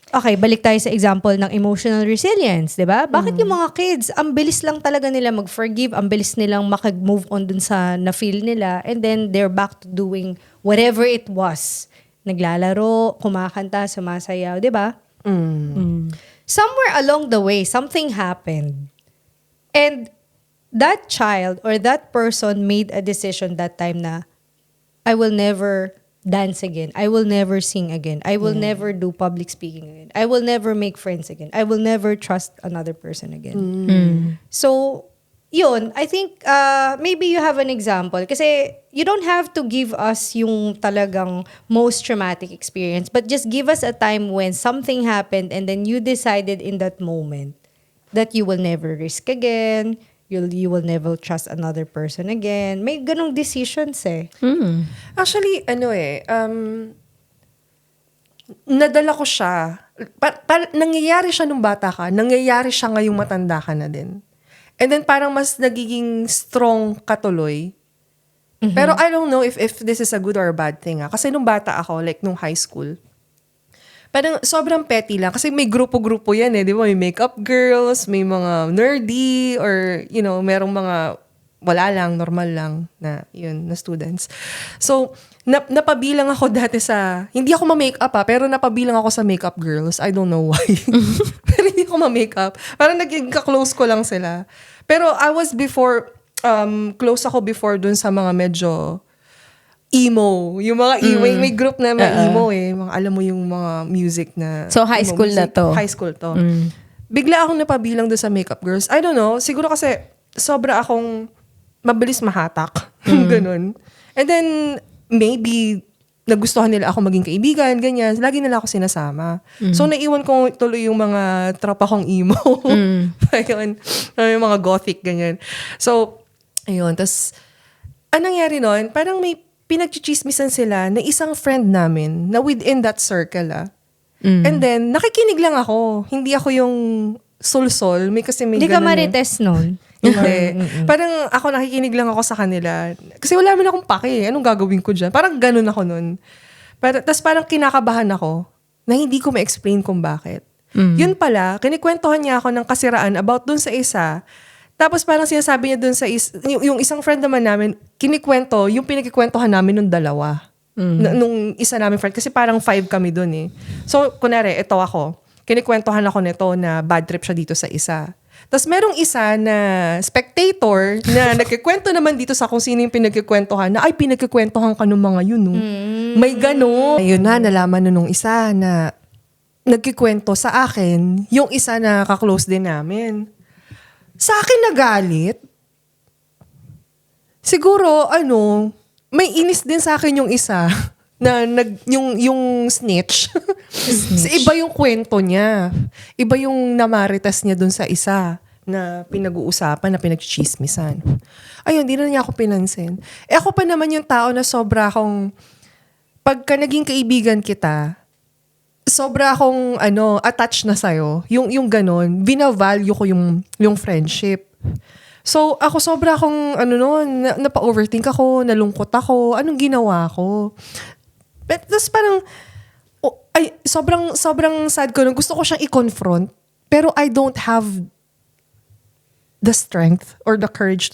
okay, balik tayo sa example ng emotional resilience, di ba? Bakit yung mga kids, ang bilis lang talaga nila mag-forgive, ang bilis nilang makag-move on dun sa na-feel nila, and then they're back to doing whatever it was. Naglalaro, kumakanta, sumasayaw, di ba? Somewhere along the way, something happened. And that child or that person made a decision that time na, I will never dance again. I will never sing again. I will never do public speaking again. I will never make friends again. I will never trust another person again. So, yun, I think maybe you have an example. Kasi you don't have to give us yung talagang most traumatic experience, but just give us a time when something happened and then you decided in that moment that you will never risk again, you will never trust another person again. May ganong decisions eh. Actually, nadala ko siya. Nangyayari siya nung bata ka, nangyayari siya ngayong matanda ka na din. And then parang mas nagiging strong katuloy. Pero I don't know if this is a good or a bad thing. Kasi nung bata ako, like nung high school, parang sobrang petty lang. Kasi may grupo-grupo yan di ba? May makeup girls, may mga nerdy, or, merong mga wala lang, normal lang na students. So, napabilang ako dati hindi ako ma-makeup pero napabilang ako sa makeup girls. I don't know why. Pero hindi ako ma-makeup. Parang naging ka-close ko lang sila. Pero I was close ako before dun sa mga medyo emo. Yung mga emo, may group na mga emo Mga, alam mo yung mga music na... So, high emo school music. na to? High school to. Bigla akong napabilang doon sa makeup girls. I don't know. Siguro kasi sobra akong mabilis mahatak. Ganun. And then, maybe nagustuhan nila ako maging kaibigan, ganyan. Lagi nila ako sinasama. So, naiwan ko tuloy yung mga tropa kong emo. Ayun. Yung mga gothic, ganyan. So, ayun. Tapos, anong nangyari nun? Parang may pinagchichismisan sila na isang friend namin na within that circle And then, nakikinig lang ako. Hindi ako yung sulsol. Kasi may Hindi ka ganun marites nun. Hindi. Parang ako nakikinig lang ako sa kanila. Kasi wala man akong pake. Anong gagawin ko dyan? Parang ganun ako nun. Tapos parang kinakabahan ako na hindi ko ma-explain kung bakit. Yun pala, kinikwentuhan niya ako ng kasiraan about dun sa isa. Tapos parang sinasabi niya dun sa yung isang friend naman namin, kinikwento, yung pinagkikwentuhan namin nung dalawa. Nung isa namin friend. Kasi parang 5 kami dun eh. So, kunwari, ito ako. Kinikwentuhan ako nito na bad trip siya dito sa isa. Tapos merong isa na spectator na nagkikwento naman dito sa kung sino yung pinagkikwentuhan na, ay, pinagkikwentuhan ka ng mga yun, no? May gano'n. Ayun na, nalaman nung isa na nagkikwento sa akin, yung isa na kaklose din namin. Sa akin nagalit. Siguro, may inis din sa akin yung isa na yung snitch. Iba yung kwento niya. Iba yung namaritas niya dun sa isa na pinag-uusapan, na pinag-chismisan. Ayun, di na niya ako pinansin. Ako pa naman yung tao na sobra akong, pagka naging kaibigan kita, sobra akong attached na sa'yo. Yung ganon, binavalue ko yung friendship. So, ako sobra akong, napa-overthink ako, nalungkot ako, anong ginawa ko. But, tapos parang, sobrang sad ko. Gusto ko siyang i-confront, pero I don't have the strength or the courage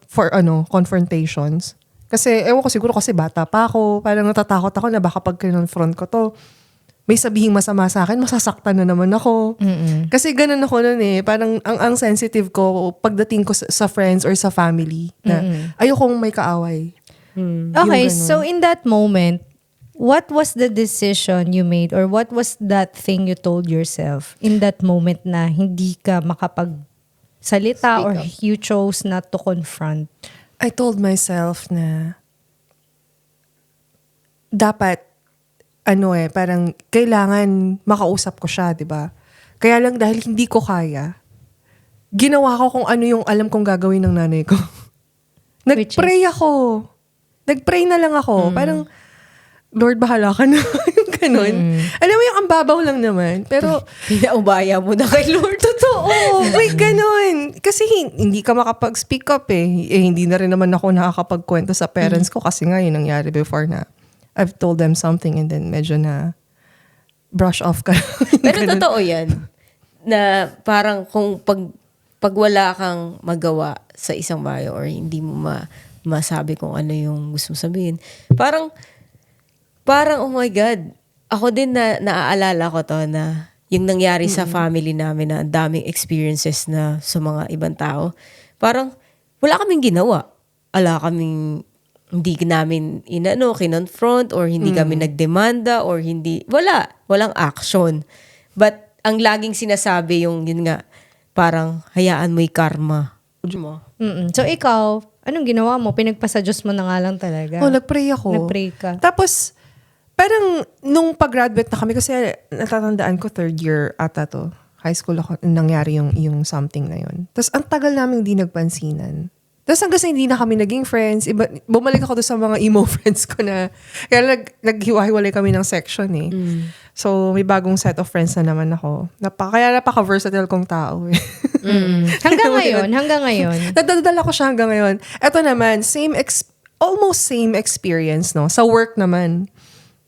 for confrontations. Kasi, ewan ko, siguro kasi bata pa ako, parang natatakot ako na baka pag kinonfront ko to, may sabihing masama sa akin, masasaktan na naman ako. Kasi ganun ako nun eh. Parang ang sensitive ko pagdating ko sa friends or sa family na ayokong may kaaway. Okay, so in that moment, what was the decision you made or what was that thing you told yourself in that moment na hindi ka makapagsalita or you chose not to confront? I told myself na dapat parang kailangan makausap ko siya, 'di ba? Kaya lang dahil hindi ko kaya, ginawa ko kung ano yung alam kong gagawin ng nanay ko. Nag-pray ako. Nag-pray na lang ako. Parang, Lord, bahala ka na. Yung ganun. Alam mo yung ambabaw lang naman. Pero, Pinaubaya mo na kay Lord. totoo, may ganun. Kasi hindi ka makapag-speak up eh. Hindi na rin naman ako nakakapagkwento sa parents ko kasi nga yun nangyari before na I've told them something and then medyo na brush off ka. Pero totoo yan. Na parang kung pag wala kang magawa sa isang bayo or hindi mo masabi kung ano yung gusto mo sabihin, parang oh my God, ako din na naaalala ko to na yung nangyari sa family namin na ang daming experiences na sa mga ibang tao. Parang wala kaming ginawa. Hindi namin kinonfront or hindi kami nagdemanda or walang action. But ang laging sinasabi yun nga, parang hayaan mo yung karma. So ikaw, anong ginawa mo? Pinagpasa Diyos mo na nga lang talaga. Nag-pray ako. Nag-pray ka. Tapos, parang nung pag-graduate na kami, kasi natatandaan ko 3rd year ata to. High school ako, nangyari yung something na yun. Tapos ang tagal namin hindi nagpansinan. Tapos hanggang sa hindi na kami naging friends, bumalik ako doon sa mga emo friends ko na, kaya naghiwa-hiwalay kami ng section eh. So, may bagong set of friends na naman ako. Kaya napaka-versatile kong tao eh. Hanggang ngayon. Nadadala ko siya hanggang ngayon. Ito naman, almost same experience, no? Sa work naman.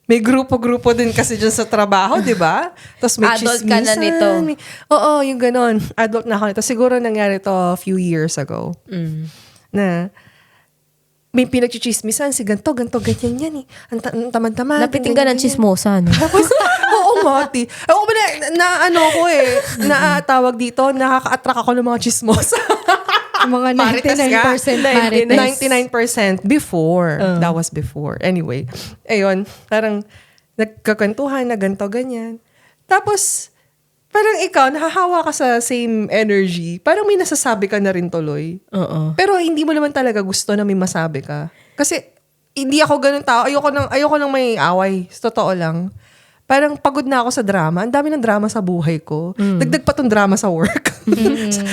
May grupo-grupo din kasi dyan sa trabaho, di ba? Tapos may Adult ka na nito. Oo, yung ganon. Adult na ako nito. Siguro nangyari to a few years ago. Na may pinagchichismisan si ganto, ganyan yan eh. Ang tamad-tamad. Napiting ka ng chismosa, no? Tapos, oo, mati. Ako ba tawag dito, nakaka-attract ako ng mga chismosa. Mga 99% marites. 99% before. That was before. Anyway, ayun, parang nagkakwentuhan na ganto, ganyan. Tapos, parang ikaw, nahahawa ka sa same energy. Parang may nasasabi ka na rin tuloy. Pero hindi mo naman talaga gusto na may masabi ka. Kasi, hindi ako ganun tao. Ayoko nang may away. Totoo lang. Parang pagod na ako sa drama. Ang dami ng drama sa buhay ko. Dagdag pa tong drama sa work.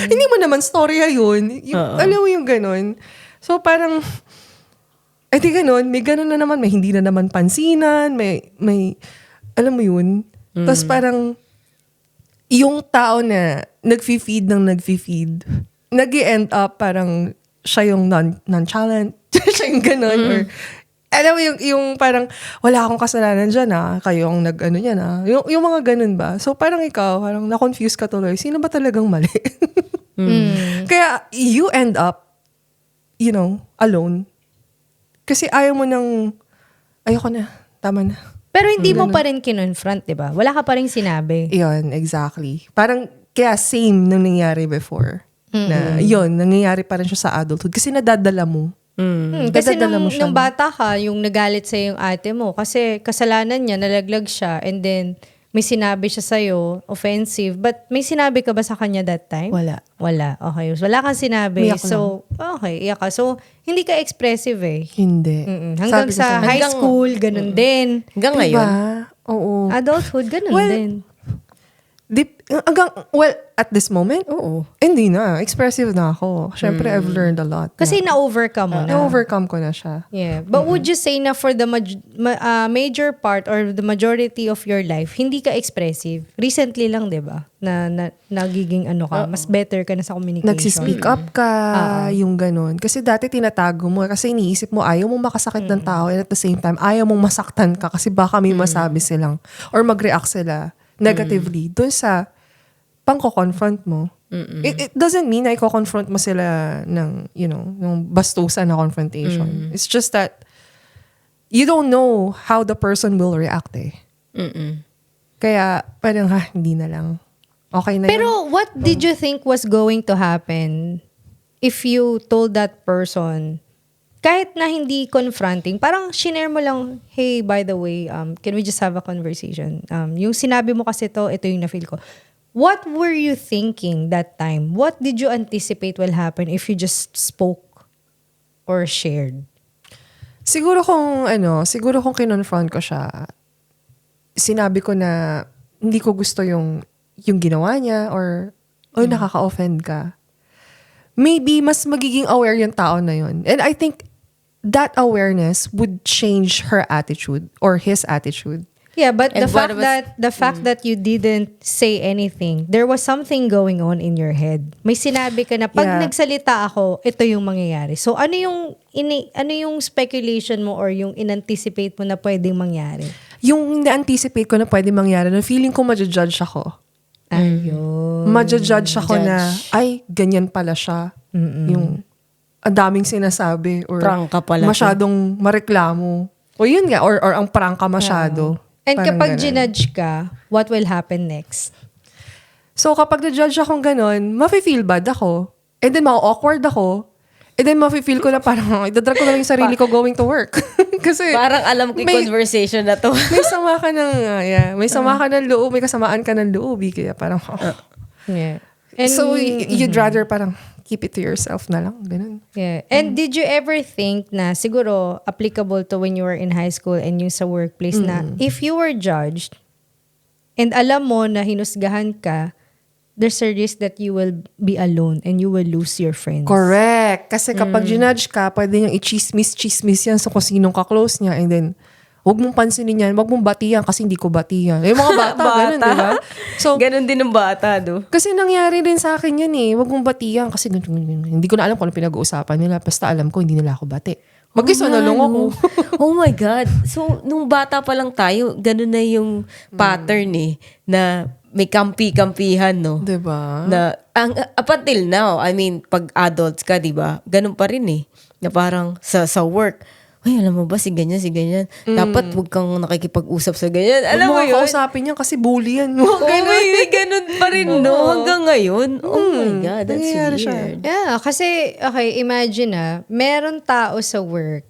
Hindi mo naman storya yun. Alam mo yung ganun. So, parang, di ganun. May ganun na naman. May hindi na naman pansinan. May alam mo yun. Tapos parang, yung tao na nag-feed, nag-i-end up parang siya yung nonchalant. Siya yung ganun. Or, alam mo yung parang, wala akong kasalanan dyan kayo ang nag-ano yan yung mga ganun ba? So parang ikaw, parang na-confuse ka tuloy, sino ba talagang mali? Kaya you end up, alone. Kasi ayaw mo ayoko na, tama na. Pero hindi mo pa rin kinonfront, di ba? Wala ka pa rin sinabi. Yun, exactly. Parang, kaya same nung nangyari before. Na yun, nangyayari pa rin siya sa adulthood. Kasi nadadala mo. Kasi Nadadala mo siya. nung bata ka, yung nagalit sa yung ate mo, kasi kasalanan niya, nalaglag siya, and then may sinabi siya sa'yo, offensive, but may sinabi ka ba sa kanya that time? Wala. Wala. Okay. Wala kang sinabi. Iyak So, okay, iyak ka. So, hindi ka expressive eh. Hindi. Hanggang Sabi ko sa high school, ganun din. Hanggang Diba? ngayon. Oo. Adulthood, ganun din. At this moment, Oo. hindi na. Expressive na ako. Siyempre, I've learned a lot. Kasi na-overcome mo na. na-overcome ko na siya. Yeah. But would you say na for the major part or the majority of your life, hindi ka expressive? Recently lang, di ba? Na nagiging ka, mas better ka na sa communication. Nagsispeak up ka, yung ganun. Kasi dati tinatago mo. Kasi iniisip mo, ayaw mong makasakit ng tao and at the same time, ayaw mong masaktan ka kasi baka may masabi silang or mag-react sila negatively dun sa pangko-confront mo. It doesn't mean na i-confront mo sila ng, yung bastusan na confrontation. It's just that you don't know how the person will react eh. Kaya parang hindi na lang. Okay na yun. Pero what did you think was going to happen if you told that person, kahit na hindi confronting, parang shinare mo lang, hey, by the way, can we just have a conversation? Yung sinabi mo kasi ito yung na-feel ko. What were you thinking that time? What did you anticipate will happen if you just spoke or shared? Siguro kung kinonfront ko siya, sinabi ko na hindi ko gusto yung ginawa niya or nakaka-offend ka. Maybe mas magiging aware yung tao na yun. And I think that awareness would change her attitude or his attitude. Yeah, but And the fact that you didn't say anything, there was something going on in your head. May sinabi ka na pag Yeah. nagsalita ako, ito yung mangyayari. So ano yung speculation mo or yung inanticipate mo na pwedeng mangyari? Yung na-anticipate ko na pwede mangyari, na feeling ko ma-judge ako. Ayun. Ma-judge ako na, ay, ganyan pala siya. Yung ang daming sinasabi or Prangka pala to. masyadong mareklamo. O yun nga, or ang prangka masyado. And Parang kapag ganun. ginudge ka, what will happen next? So kapag na-judge akong ganun, mafe-feel bad ako. And then ma-awkward ako. And then mafe-feel ko na parang, idadrag ko na lang yung sarili ko going to work. Kasi Parang alam ko yung conversation na to. may sama ka ng, may sama ka ng loob, may kasamaan ka ng loob. Kaya parang, Yeah. And, so you'd rather parang keep it to yourself na lang. Ganun. yeah. And did you ever think na siguro applicable to when you were in high school and yung sa workplace na if you were judged and alam mo na hinusgahan ka, there's a risk that you will be alone and you will lose your friends. Correct. Kasi kapag ginudge ka, pwede niyang i-chismis-chismis yan sa kung sinong ka-close niya. And then, huwag mong pansinin yan. Huwag mong batiyan kasi hindi ko batiyan. Yung mga bata, ganun, di ba? So, Ganon din ng bata, do. kasi nangyari din sa akin yan eh. Huwag mong batiyan kasi hindi ko na alam kung ano pinag-uusapan nila. Basta alam ko, hindi nila ako bati. Mag-isa na lang ako. Oh my God. So, nung bata pa lang tayo, ganun na yung pattern eh. Na may kampi-kampihan, no? Di ba? Na, up until now, I mean, pag adults ka, di ba? Ganun pa rin eh. Na parang sa work, ay, alam mo ba, si ganyan. Dapat huwag kang nakikipag-usap sa ganyan. Alam mo Huwag mo yun? kausapin yan kasi bully yan. Oh, may ganun pa rin, no? Hanggang ngayon. Oh my God, that's nangyayari siya. weird. Yeah, kasi, okay, imagine meron tao sa work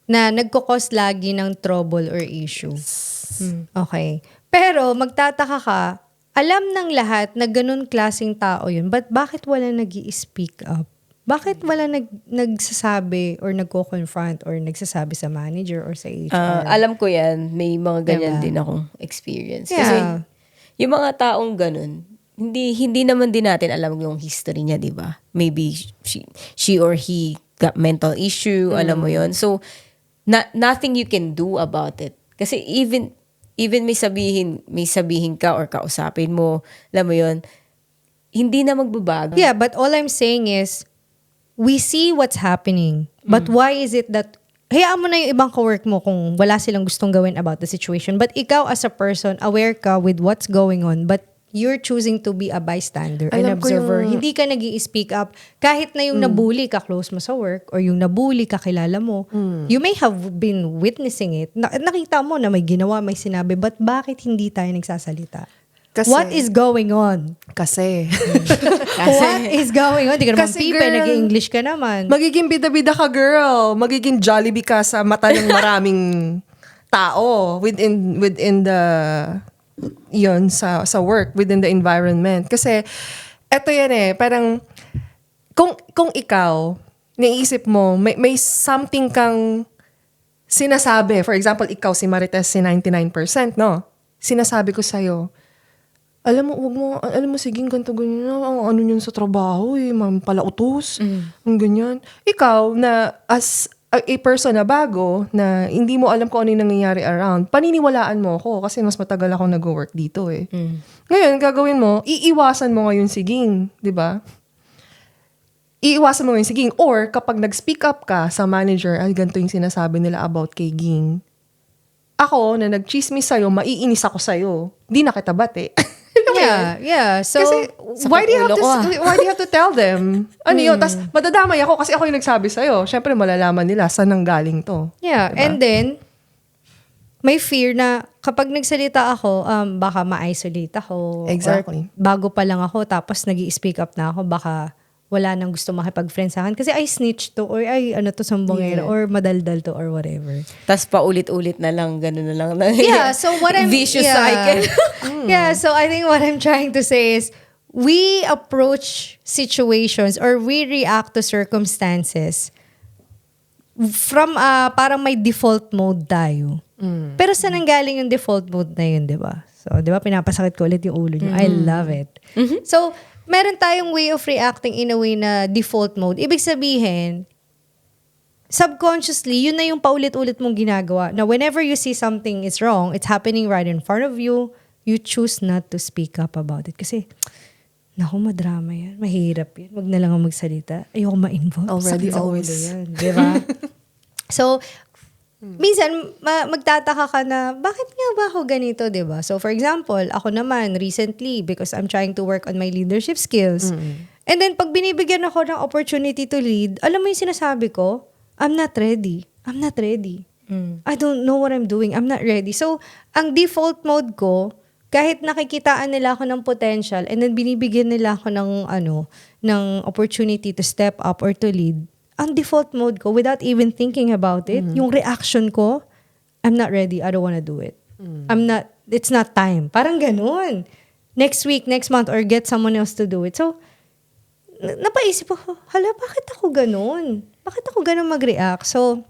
na nagkukos lagi ng trouble or issue. Okay. Pero, magtataka ka, alam ng lahat na ganun klaseng tao yun, but bakit wala nag-i-speak up? Bakit wala nagsasabi or nagko-confront or nagsasabi sa manager or sa HR? Alam ko yan, may mga ganyan Diba? din akong experience. Yeah. Kasi yung mga taong ganun, hindi naman din natin alam yung history niya, di ba? Maybe she or he got mental issue, alam mo yon. So, nothing you can do about it. Kasi even may sabihin ka or kausapin mo, alam mo yon, hindi na magbabago. Yeah, but all I'm saying is, we see what's happening. But why is it that hayaan mo na yung ibang kawork mo kung wala silang gustong gawin about the situation. But ikaw as a person, aware ka with what's going on, but you're choosing to be a bystander, an Alam ko observer. yung- Hindi ka nag-i-speak up. Kahit na yung nabully ka close mo sa work or yung nabully ka kilala mo, you may have been witnessing it. Nakita mo na may ginawa, may sinabi, but bakit hindi tayo nagsasalita? Kasi- What is going on? Kasi, What is going on? Di ka naman Kasi, pipe, girl, nag-English ka naman. magiging bida-bida ka, girl. Magiging Jollibee ka sa mata ng maraming tao within the yon sa work, within the environment. Kasi eto yan parang kung ikaw naisip mo may something kang sinasabi. For example, ikaw si Marites si 99%, no? Sinasabi ko sa'yo, alam mo, siging ganito, ganyan, ano yun sa trabaho, palautos, ang ganyan. Ikaw, na as a person na bago, na hindi mo alam kung ano yung nangyayari around, paniniwalaan mo ako kasi mas matagal ako nag-work dito Ngayon, gagawin mo, iiwasan mo ngayon siging, di ba? Iiwasan mo ngayon siging. Or, kapag nag-speak up ka sa manager, ay, ganito yung sinasabi nila about kay Ging. Ako, na nag-chismis sa'yo, maiinis ako sa'yo. Di na kita bate. Yeah. So, Kasi, why do you have ulo to, ko, why do you have to tell them? Ano yun? Tapos, madadamay ako kasi ako yung nagsabi sa'yo. Siyempre, malalaman nila saan nanggaling to. yeah. Diba? And then, may fear na kapag nagsalita ako, baka ma-isolate ako. Exactly. Or bago pa lang ako, tapos nag-i-speak up na ako, baka wala nang gusto makipag-friend sa akin. Kasi ay snitch to, or ay ano to, sambongero, Yeah. or madaldal to, or whatever. Tapos paulit-ulit na lang, gano'n na lang. Yeah, so what I'm... Vicious yeah. cycle. Yeah, so I think what I'm trying to say is, we approach situations or we react to circumstances from parang may default mode tayo. Pero saan nanggaling yung default mode na yun, di ba? So, di ba, pinapasakit ko ulit yung ulo niyo. I love it. So, meron tayong way of reacting in a way na default mode. Ibig sabihin, subconsciously, yun na yung paulit-ulit mong ginagawa. Na whenever you see something is wrong, it's happening right in front of you, you choose not to speak up about it. Kasi, naku, madrama yan. Mahirap yan. Wag na lang ako magsalita. Ayoko ma-involve. Already, Sakit sa ulo always. yan. Di ba? So, minsan, magtataka ka na, bakit nga ba ako ganito, di ba? So, for example, ako naman, recently, because I'm trying to work on my leadership skills. And then, pag binibigyan ako ng opportunity to lead, alam mo yung sinasabi ko? I'm not ready. I'm not ready. I don't know what I'm doing. I'm not ready. So, ang default mode ko, kahit nakikitaan nila ako ng potential and then binibigyan nila ako ng opportunity to step up or to lead, ang default mode ko, without even thinking about it, yung reaction ko, I'm not ready. I don't wanna do it. It's not time. Parang ganun. Next week, next month, or get someone else to do it. So, napaisip ko, hala, bakit ako ganun? Bakit ako ganun mag-react? So,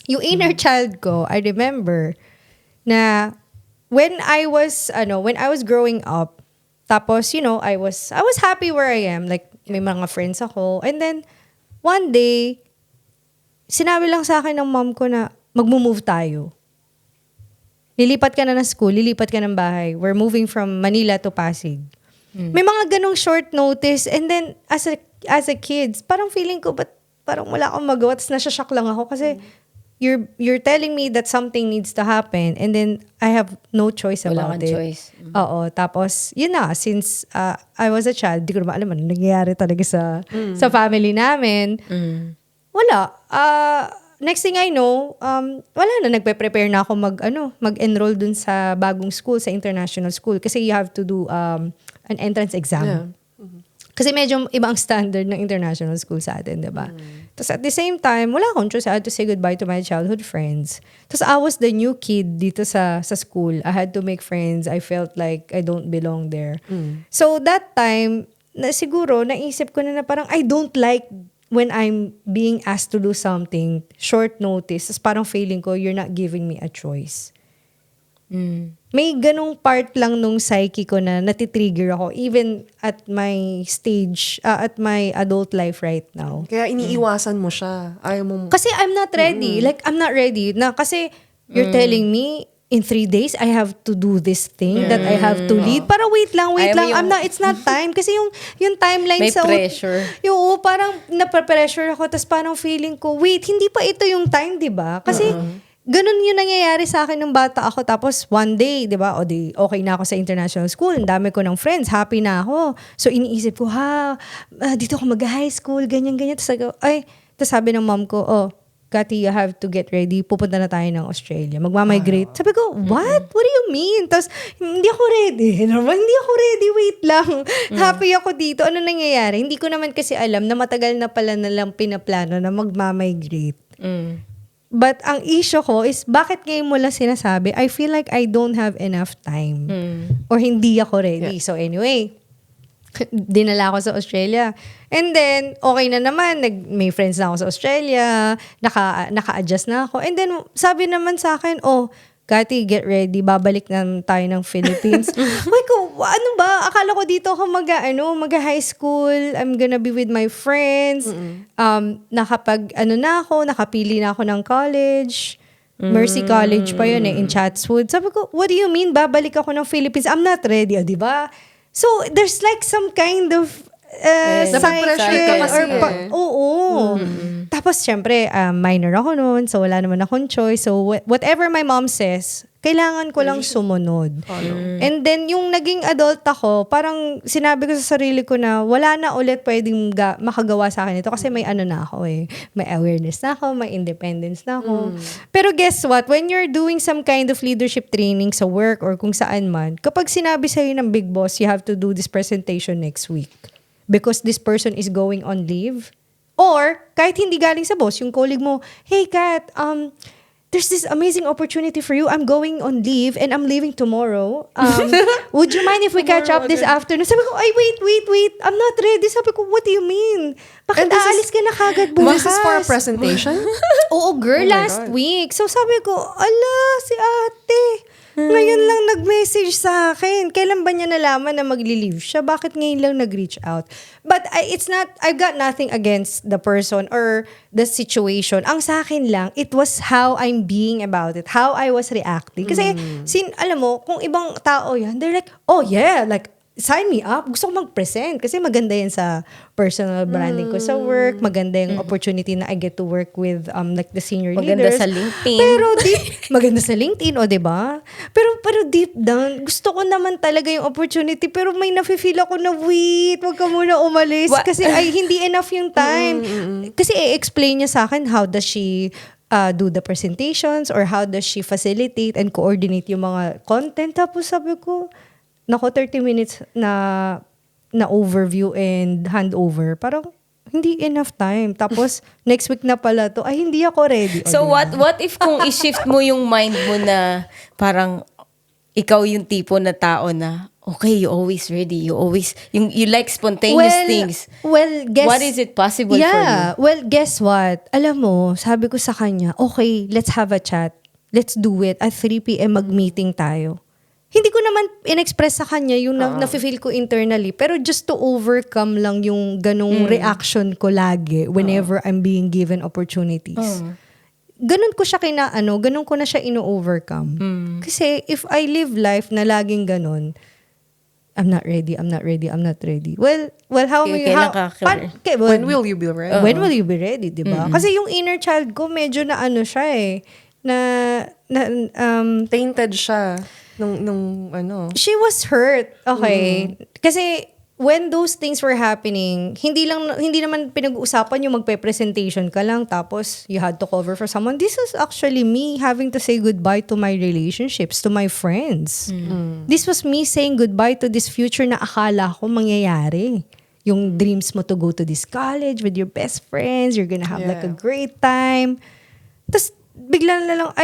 yung inner child ko, I remember na when I was growing up, tapos, I was happy where I am. Like, may mga friends ako. And then, one day, sinabi lang sa akin ng mom ko na magmo-move tayo. Lilipat ka na ng school, lilipat ka ng bahay. We're moving from Manila to Pasig. May mga ganong short notice. And then, as a kid, parang feeling ko, but parang wala akong magawa. Tapos nasashock lang ako kasi you're telling me that something needs to happen and then I have no choice Wala about kang it. choice. Oo. Tapos, yun na, since I was a child, di ko naman alam ano nangyayari talaga sa family namin. Wala. Next thing I know, wala na, nagpe-prepare na ako mag-enroll dun sa bagong school, sa international school. Kasi you have to do an entrance exam. Yeah. Kasi medyo iba ang standard ng international school sa atin, di ba? Tapos at the same time, wala akong choice. I had to say goodbye to my childhood friends. Tapos I was the new kid dito sa school. I had to make friends. I felt like I don't belong there. So that time, siguro, naisip ko na parang I don't like when I'm being asked to do something, short notice, tapos parang feeling ko, you're not giving me a choice. May ganong part lang nung psyche ko na natitrigger ako even at my stage, at my adult life right now. Kaya iniiwasan mo siya. Ayaw mo... Kasi I'm not ready. Like, I'm not ready. Na, kasi you're telling me in 3 days, I have to do this thing that I have to lead. Para wait lang. Ayaw mo yung- It's not time. Kasi yung timeline May pressure. Yung parang napapressure ako. Tapos parang feeling ko, wait, hindi pa ito yung time, di ba? Kasi ganun yung nangyayari sa akin nung bata ako. Tapos one day, di ba? O di, okay na ako sa international school. Ang dami ko ng friends. Happy na ako. So iniisip ko, dito ako mag-high school, ganyan-ganyan. Tapos sabi ng mom ko, Kati, you have to get ready. Pupunta na tayo ng Australia. Magmamigrate. Sabi ko, what? What do you mean? Tapos, hindi ako ready. Hindi ako ready. Wait lang. Happy ako dito. Ano nangyayari? Hindi ko naman kasi alam na matagal na pala nalang pinaplano na magmamigrate. But ang issue ko is, bakit ngayon mo lang sinasabi, I feel like I don't have enough time. Or hindi ako ready. So anyway, dinala ako sa Australia. And then, okay na naman. May friends na ako sa Australia. Naka-adjust na ako. And then, sabi naman sa akin, Kati, get ready. Babalik na tayo ng Philippines. Uy ko, ano ba? Akala ko dito ako mag-high school. I'm gonna be with my friends. Nakapili na ako ng college. Mercy College pa yun in Chatswood. Sabi ko, what do you mean? Babalik ako ng Philippines. I'm not ready. Di ba? So, there's like some kind of Napapressure ka kasi Oo. Tapos, syempre, minor ako noon. So, wala naman akong choice. So, whatever my mom says, kailangan ko lang sumunod. And then, yung naging adult ako, parang sinabi ko sa sarili ko na wala na ulit pwedeng makagawa sa akin ito kasi may na ako eh. May awareness na ako, may independence na ako. Pero guess what? When you're doing some kind of leadership training sa work or kung saan man, kapag sinabi sa'yo ng big boss, you have to do this presentation next week because this person is going on leave. Or, kahit hindi galing sa boss, yung colleague mo, hey Kat, there's this amazing opportunity for you. I'm going on leave and I'm leaving tomorrow. Would you mind if we catch up this afternoon? Sabi ko, ay, wait. I'm not ready. Sabi ko, what do you mean? Bakit aalis ka na kagad bukas? This is for a presentation? Oo, girl, last week. So sabi ko, ala, si ate. Ngayon lang nag-message sa akin. Kailan ba niya nalaman na magli-leave siya? Bakit ngayon lang nag-reach out? But I've got nothing against the person or the situation. Ang sa akin lang, it was how I'm being about it. How I was reacting. Kasi, alam mo, kung ibang tao yan, they're like, oh yeah, like, sign me up. Gusto ko mag-present. Kasi maganda yan sa personal branding ko sa work. Maganda yung opportunity na I get to work with like the senior Maganda leaders. sa LinkedIn. Pero maganda sa LinkedIn, diba? Pero deep down, gusto ko naman talaga yung opportunity. Pero may nafe-feel ako na, wait, wag ka muna umalis. Kasi hindi enough yung time. Kasi i-explain niya sa akin how does she do the presentations or how does she facilitate and coordinate yung mga content. Tapos sabi ko, 30 minutes na overview and handover. Parang hindi enough time. Tapos next week na pala to, ay hindi ako ready. So what if kung i-shift mo yung mind mo na parang ikaw yung tipo na tao na okay, you always ready. You like spontaneous things. Well, guess what is it possible for you? Well, guess what? Alam mo, sabi ko sa kanya, okay, let's have a chat. Let's do it. At 3 p.m. mag-meeting tayo. Hindi ko naman in-express sa kanya yung na-feel ko internally. Pero just to overcome lang yung ganong reaction ko lagi whenever I'm being given opportunities. Ganun ko siya ganun ko na siya ino-overcome. Kasi if I live life na laging ganun, I'm not ready. Well, When will you be ready? When will you be ready, diba? Kasi yung inner child ko, medyo na siya Tainted siya. She was hurt. Okay. Kasi when those things were happening, hindi naman pinag-uusapan yung magpe-presentation ka lang tapos you had to cover for someone. This is actually me having to say goodbye to my relationships, to my friends. This was me saying goodbye to this future na akala ko mangyayari. Yung dreams mo to go to this college with your best friends, you're gonna have like a great time. Tapos bigla na lang,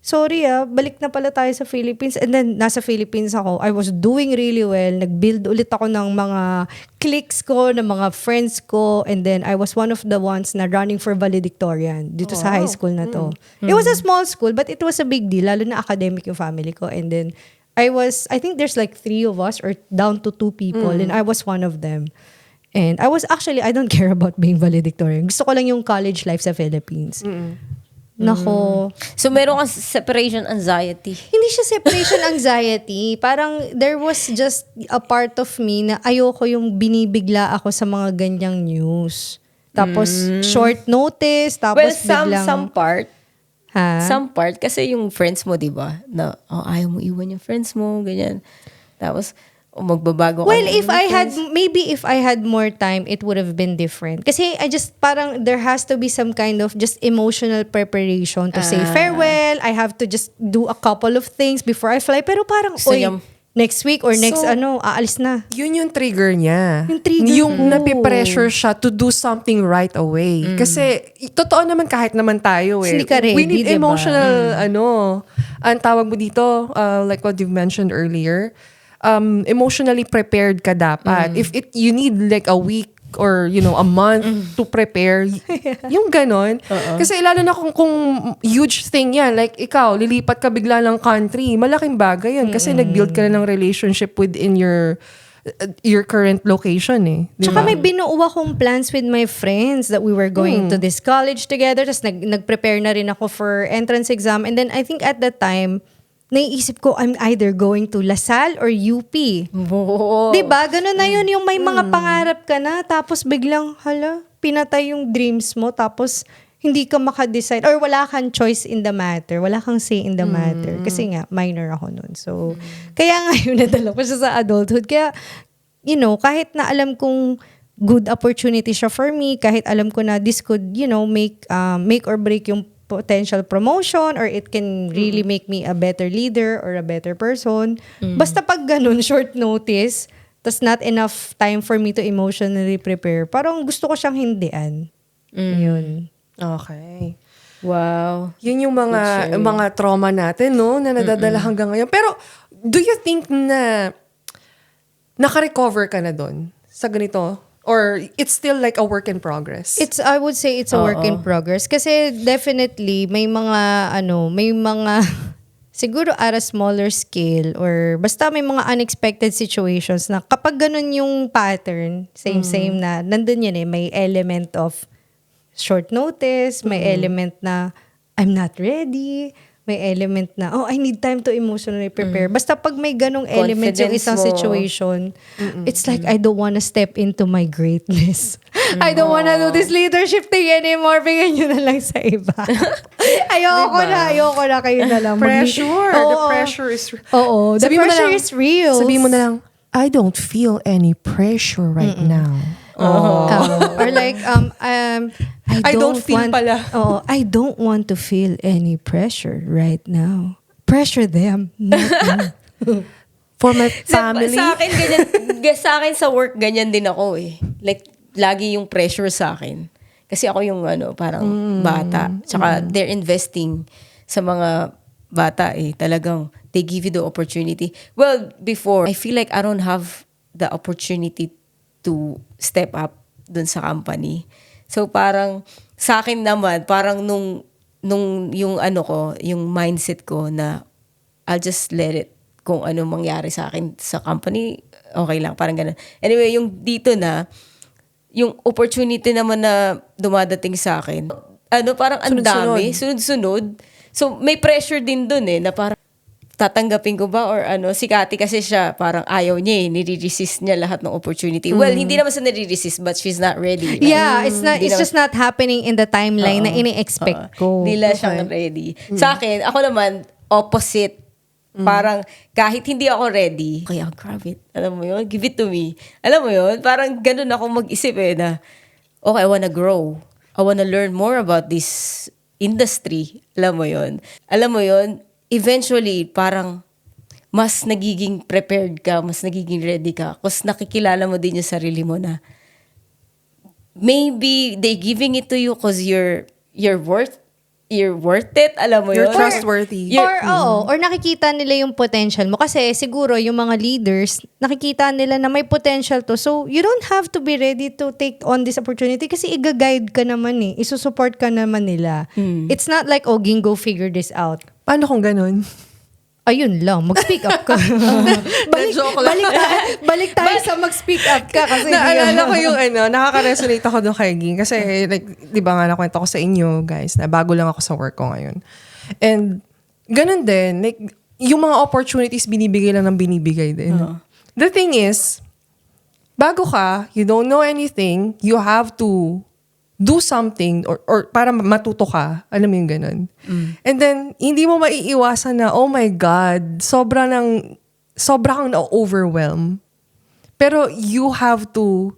sorry balik na pala tayo sa Philippines. And then, nasa Philippines ako. I was doing really well. Nag-build ulit ako ng mga cliques ko, ng mga friends ko. And then, I was one of the ones na running for valedictorian dito sa high school na to. It was a small school, but it was a big deal. Lalo na academic yung family ko. And then, I think there's like 3 of us or down to 2 people. And I was one of them. And I don't care about being valedictorian. Gusto ko lang yung college life sa Philippines. Nako. So, meron kang separation anxiety. Hindi siya separation anxiety. Parang there was just a part of me na ayoko yung binibigla ako sa mga ganyang news. Tapos short notice, tapos Well, biglang... some part. Ha? Some part. Kasi yung friends mo, di ba? Na, ayaw mo iwan yung friends mo, ganyan. Tapos, magbabago ka. Well, ng if I had, friends. maybe if I had more time, it would have been different. Kasi I just, parang there has to be some kind of just emotional preparation to say farewell. I have to just do a couple of things before I fly. Pero parang, So, oy, next week or next So, aalis na. Yun yung trigger niya. Yung trigger Yung ko. napipressure siya to do something right away. Kasi, totoo naman kahit naman tayo eh. Hindi ka ready, We need diba? emotional, ang tawag mo dito, like what you've mentioned earlier, emotionally prepared ka dapat. If you need like a week or a month to prepare, yung ganon. Kasi lalo na kung huge thing yan, like ikaw, lilipat ka bigla ng country, malaking bagay yan kasi nag-build ka na ng relationship within your current location eh. Di Tsaka ba? may binuo akong plans with my friends that we were going to this college together. Tapos nag-prepare na rin ako for entrance exam. And then I think at that time, naiisip ko, I'm either going to LaSalle or UP. Oo. Diba? Ganun na yun. Yung may mga pangarap ka na, tapos biglang, pinatay yung dreams mo, tapos hindi ka makadecide, or wala kang choice in the matter, wala kang say in the matter. Kasi nga, minor ako nun. So, kaya ngayon nadala ko siya sa adulthood. Kaya, kahit na alam kong good opportunity siya for me, kahit alam ko na this could, make or break yung potential promotion, or it can really make me a better leader or a better person. Basta pag ganun, short notice, tas not enough time for me to emotionally prepare, parang gusto ko siyang hindian. Yun. Okay. Wow. Yun yung mga trauma natin, no? Na nadadala hanggang ngayon. Pero, do you think na naka-recover ka na doon sa ganito? Or it's still like a work in progress? I would say it's a work in progress. Kasi definitely, may mga, siguro at a smaller scale, or basta may mga unexpected situations na kapag ganun yung pattern, same na, nandun yun eh, may element of short notice, may element na I'm not ready, may element na, I need time to emotionally prepare. Basta pag may ganong element yung Confidence isang mo. situation, it's like I don't wanna step into my greatness. I don't wanna do this leadership thing anymore. Bigyan nyo na lang sa iba. ayoko na, kayo na lang. Pressure. The Oo. pressure is Oo, the Sabi mo na pressure lang- is real. Sabihin mo na lang, I don't feel any pressure right now. Or like, I don't feel pala. I don't want to feel any pressure right now. Pressure them, not me. For my family. Sa akin, sa work, ganyan din ako eh. Like, lagi yung pressure sa akin. Kasi ako yung parang bata. Tsaka they're investing sa mga bata eh. Talagang, they give you the opportunity. Well, before, I feel like I don't have the opportunity to step up dun sa company. So parang sa akin naman, parang nung yung yung mindset ko na I'll just let it, kung ano mangyari sa akin sa company, okay lang, parang ganun. Anyway, yung dito na, yung opportunity naman na dumadating sa akin, parang ang dami, sunod-sunod. So may pressure din dun eh, na parang tatanggapin ko ba or si Cathy kasi siya parang ayaw niya eh, nire-resist niya lahat ng opportunity. Well, hindi naman sa nire-resist but she's not ready. Yeah, it's Hindi just not happening in the timeline na ini-expect ko. Hindi lang siyang ready. Sa akin, ako naman, opposite. Parang kahit hindi ako ready, kaya grab it. Alam mo yun? Give it to me. Alam mo yun? Parang ganun ako mag-isip eh na, okay, I wanna grow. I wanna learn more about this industry. Alam mo yun? Alam mo yun? Eventually, parang mas nagiging prepared ka, mas nagiging ready ka. Kasi nakikilala mo din yung sarili mo na maybe they giving it to you because you're worth it, alam mo You're yun? trustworthy. Or nakikita nila yung potential mo. Kasi siguro yung mga leaders, nakikita nila na may potential to. So, you don't have to be ready to take on this opportunity kasi i-guide ka naman eh. Isusupport ka naman nila. It's not like, Ging, go figure this out. Paano kung ganun? Ayun lang, mag-speak up ka. Na-joke lang. balik tayo sa mag-speak up ka kasi Naalala ko yung nakaka-resonate ako doon kay Ging. Kasi like, di ba nga nakwento ko sa inyo, guys, na bago lang ako sa work ko ngayon. And ganun din, like, yung mga opportunities binibigay lang ng binibigay din. The thing is, bago ka, you don't know anything, you have to do something or para matuto ka. Alam mo yung ganun. And then, hindi mo maiiwasan na, oh my God, sobra kang na-overwhelm. Pero you have to,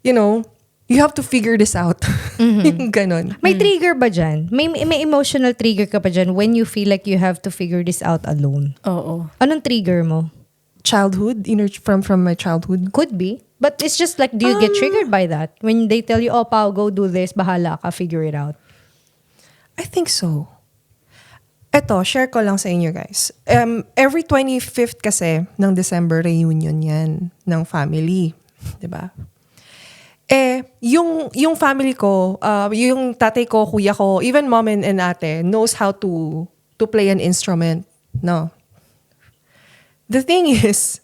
you have to figure this out. Yung ganun. May trigger ba dyan? May emotional trigger ka pa dyan when you feel like you have to figure this out alone? Oo. Anong trigger mo? Childhood, from my childhood. Could be. But it's just like, do you get triggered by that? When they tell you, oh, Pao, go do this, bahala ka, figure it out. I think so. Eto, share ko lang sa inyo, guys. Every 25th kasi ng December, reunion yan ng family. 'Di ba? Yung family ko, yung tatay ko, kuya ko, even mom and ate knows how to play an instrument. No. The thing is,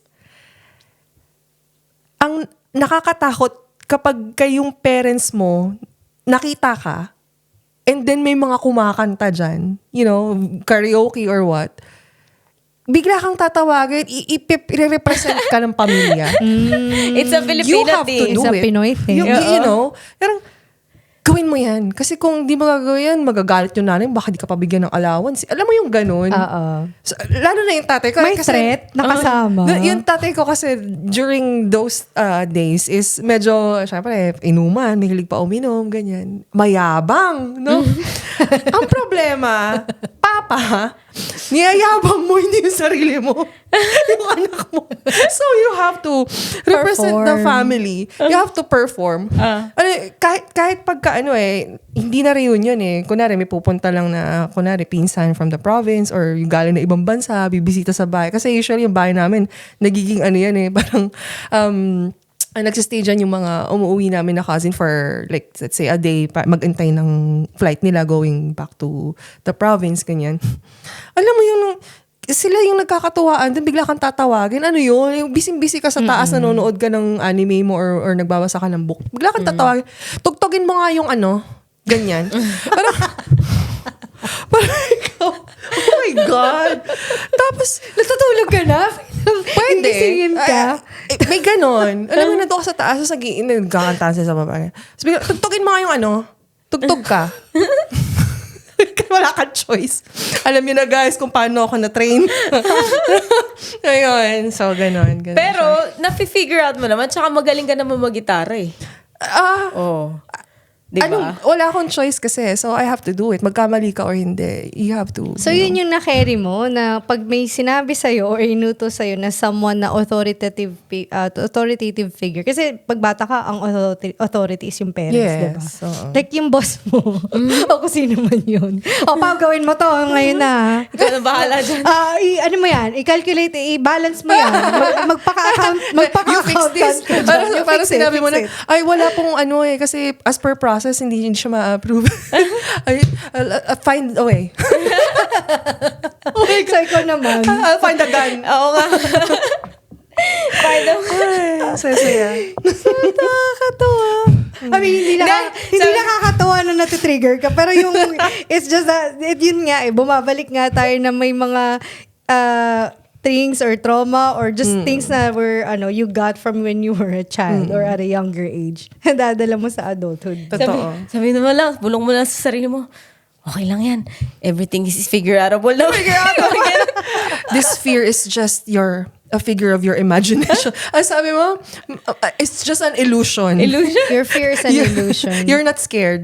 ang nakakatakot kapag kayong parents mo, nakita ka, and then may mga kumakanta dyan, karaoke or what, bigla kang tatawagin, i-represent ka ng pamilya. It's a Filipino You have to thing. do It's a it. Pinoy thing. Parang, gawin mo yan. Kasi kung di mo gagawin yan, magagalit yung nanay, baka di ka pabigyan ng allowance. Alam mo yung ganun? Oo. So, lalo na yung tatay ko. May kasi, threat nakasama. Yung tatay ko kasi during those days is medyo, syempre, inuman, may hilig pa uminom, ganyan. Mayabang, no? Ang problema, papa, niyayabang mo, hindi yung sarili mo. Yung anak mo. So you have to represent the Perform. family. You have to perform. Kahit pagka hindi na reunion kunwari may pupunta lang na, kunwari pinsan from the province or yung galing na ibang bansa, bibisita sa bahay. Kasi usually yung bahay namin, nagiging parang, nagsistay dyan yung mga umuwi namin na cousin for like, let's say, a day, mag-antay ng flight nila going back to the province, ganyan. Alam mo yung, sila yung nagkakatuwaan, then bigla kang tatawagin. Ano yun? Yung busy-busy ka sa taas, nanonood ka ng anime mo or nagbabasa ka ng book. Bigla kang tatawagin. Tugtugin mo nga yung ganyan. Parang ikaw, oh my God. Tapos, Natutulog ka na? pwede. Gisingin ka? May ganon. Alam mo, nandun ka sa taas, sa nagkakantaan sa baba. So, bigla, tugtugin mo nga yung tugtog ka. Wala kang choice. Alam niyo na guys kung paano ako na-train. Ayun. So, ganon. Pero, nafi-figure out mo naman, tsaka magaling ka naman mag-gitara eh. Oo. Diba? Wala akong choice kasi. So, I have to do it. Magkamali ka or hindi. You have to. So, yun yung na-carry mo na pag may sinabi sa'yo or inuto sa'yo na someone na authoritative figure. Kasi pag bata ka, ang authority is yung parents, Yes, diba? oo. Like yung boss mo. O kung sino man yun. O, Pao, gawin mo to ngayon na. Ikaw na bahala dyan. Ano mo yan? I-calculate, i-balance mo yan. You fix this. Parang sinabi mo na, ay, wala pong kasi as per process, hindi siya ma-approve. I'll find a way. So, ikaw naman. I'll find a gun. Oo nga. Pardon. Ay, saya. Nakakatawa. I mean, hindi nakakatawa na natitrigger ka. Pero yung, it's just that, yun nga bumabalik nga tayo na may mga things or trauma or just things na were, you got from when you were a child or at a younger age. Dadala mo sa adulthood. Totoo. Sabi naman lang, bulong mo lang sa sarili mo, okay lang yan. Everything is figure-outable na. This fear is just a figure of your imagination. Sabi mo, it's just an illusion. Illusion. Your fear is an illusion. You're not scared.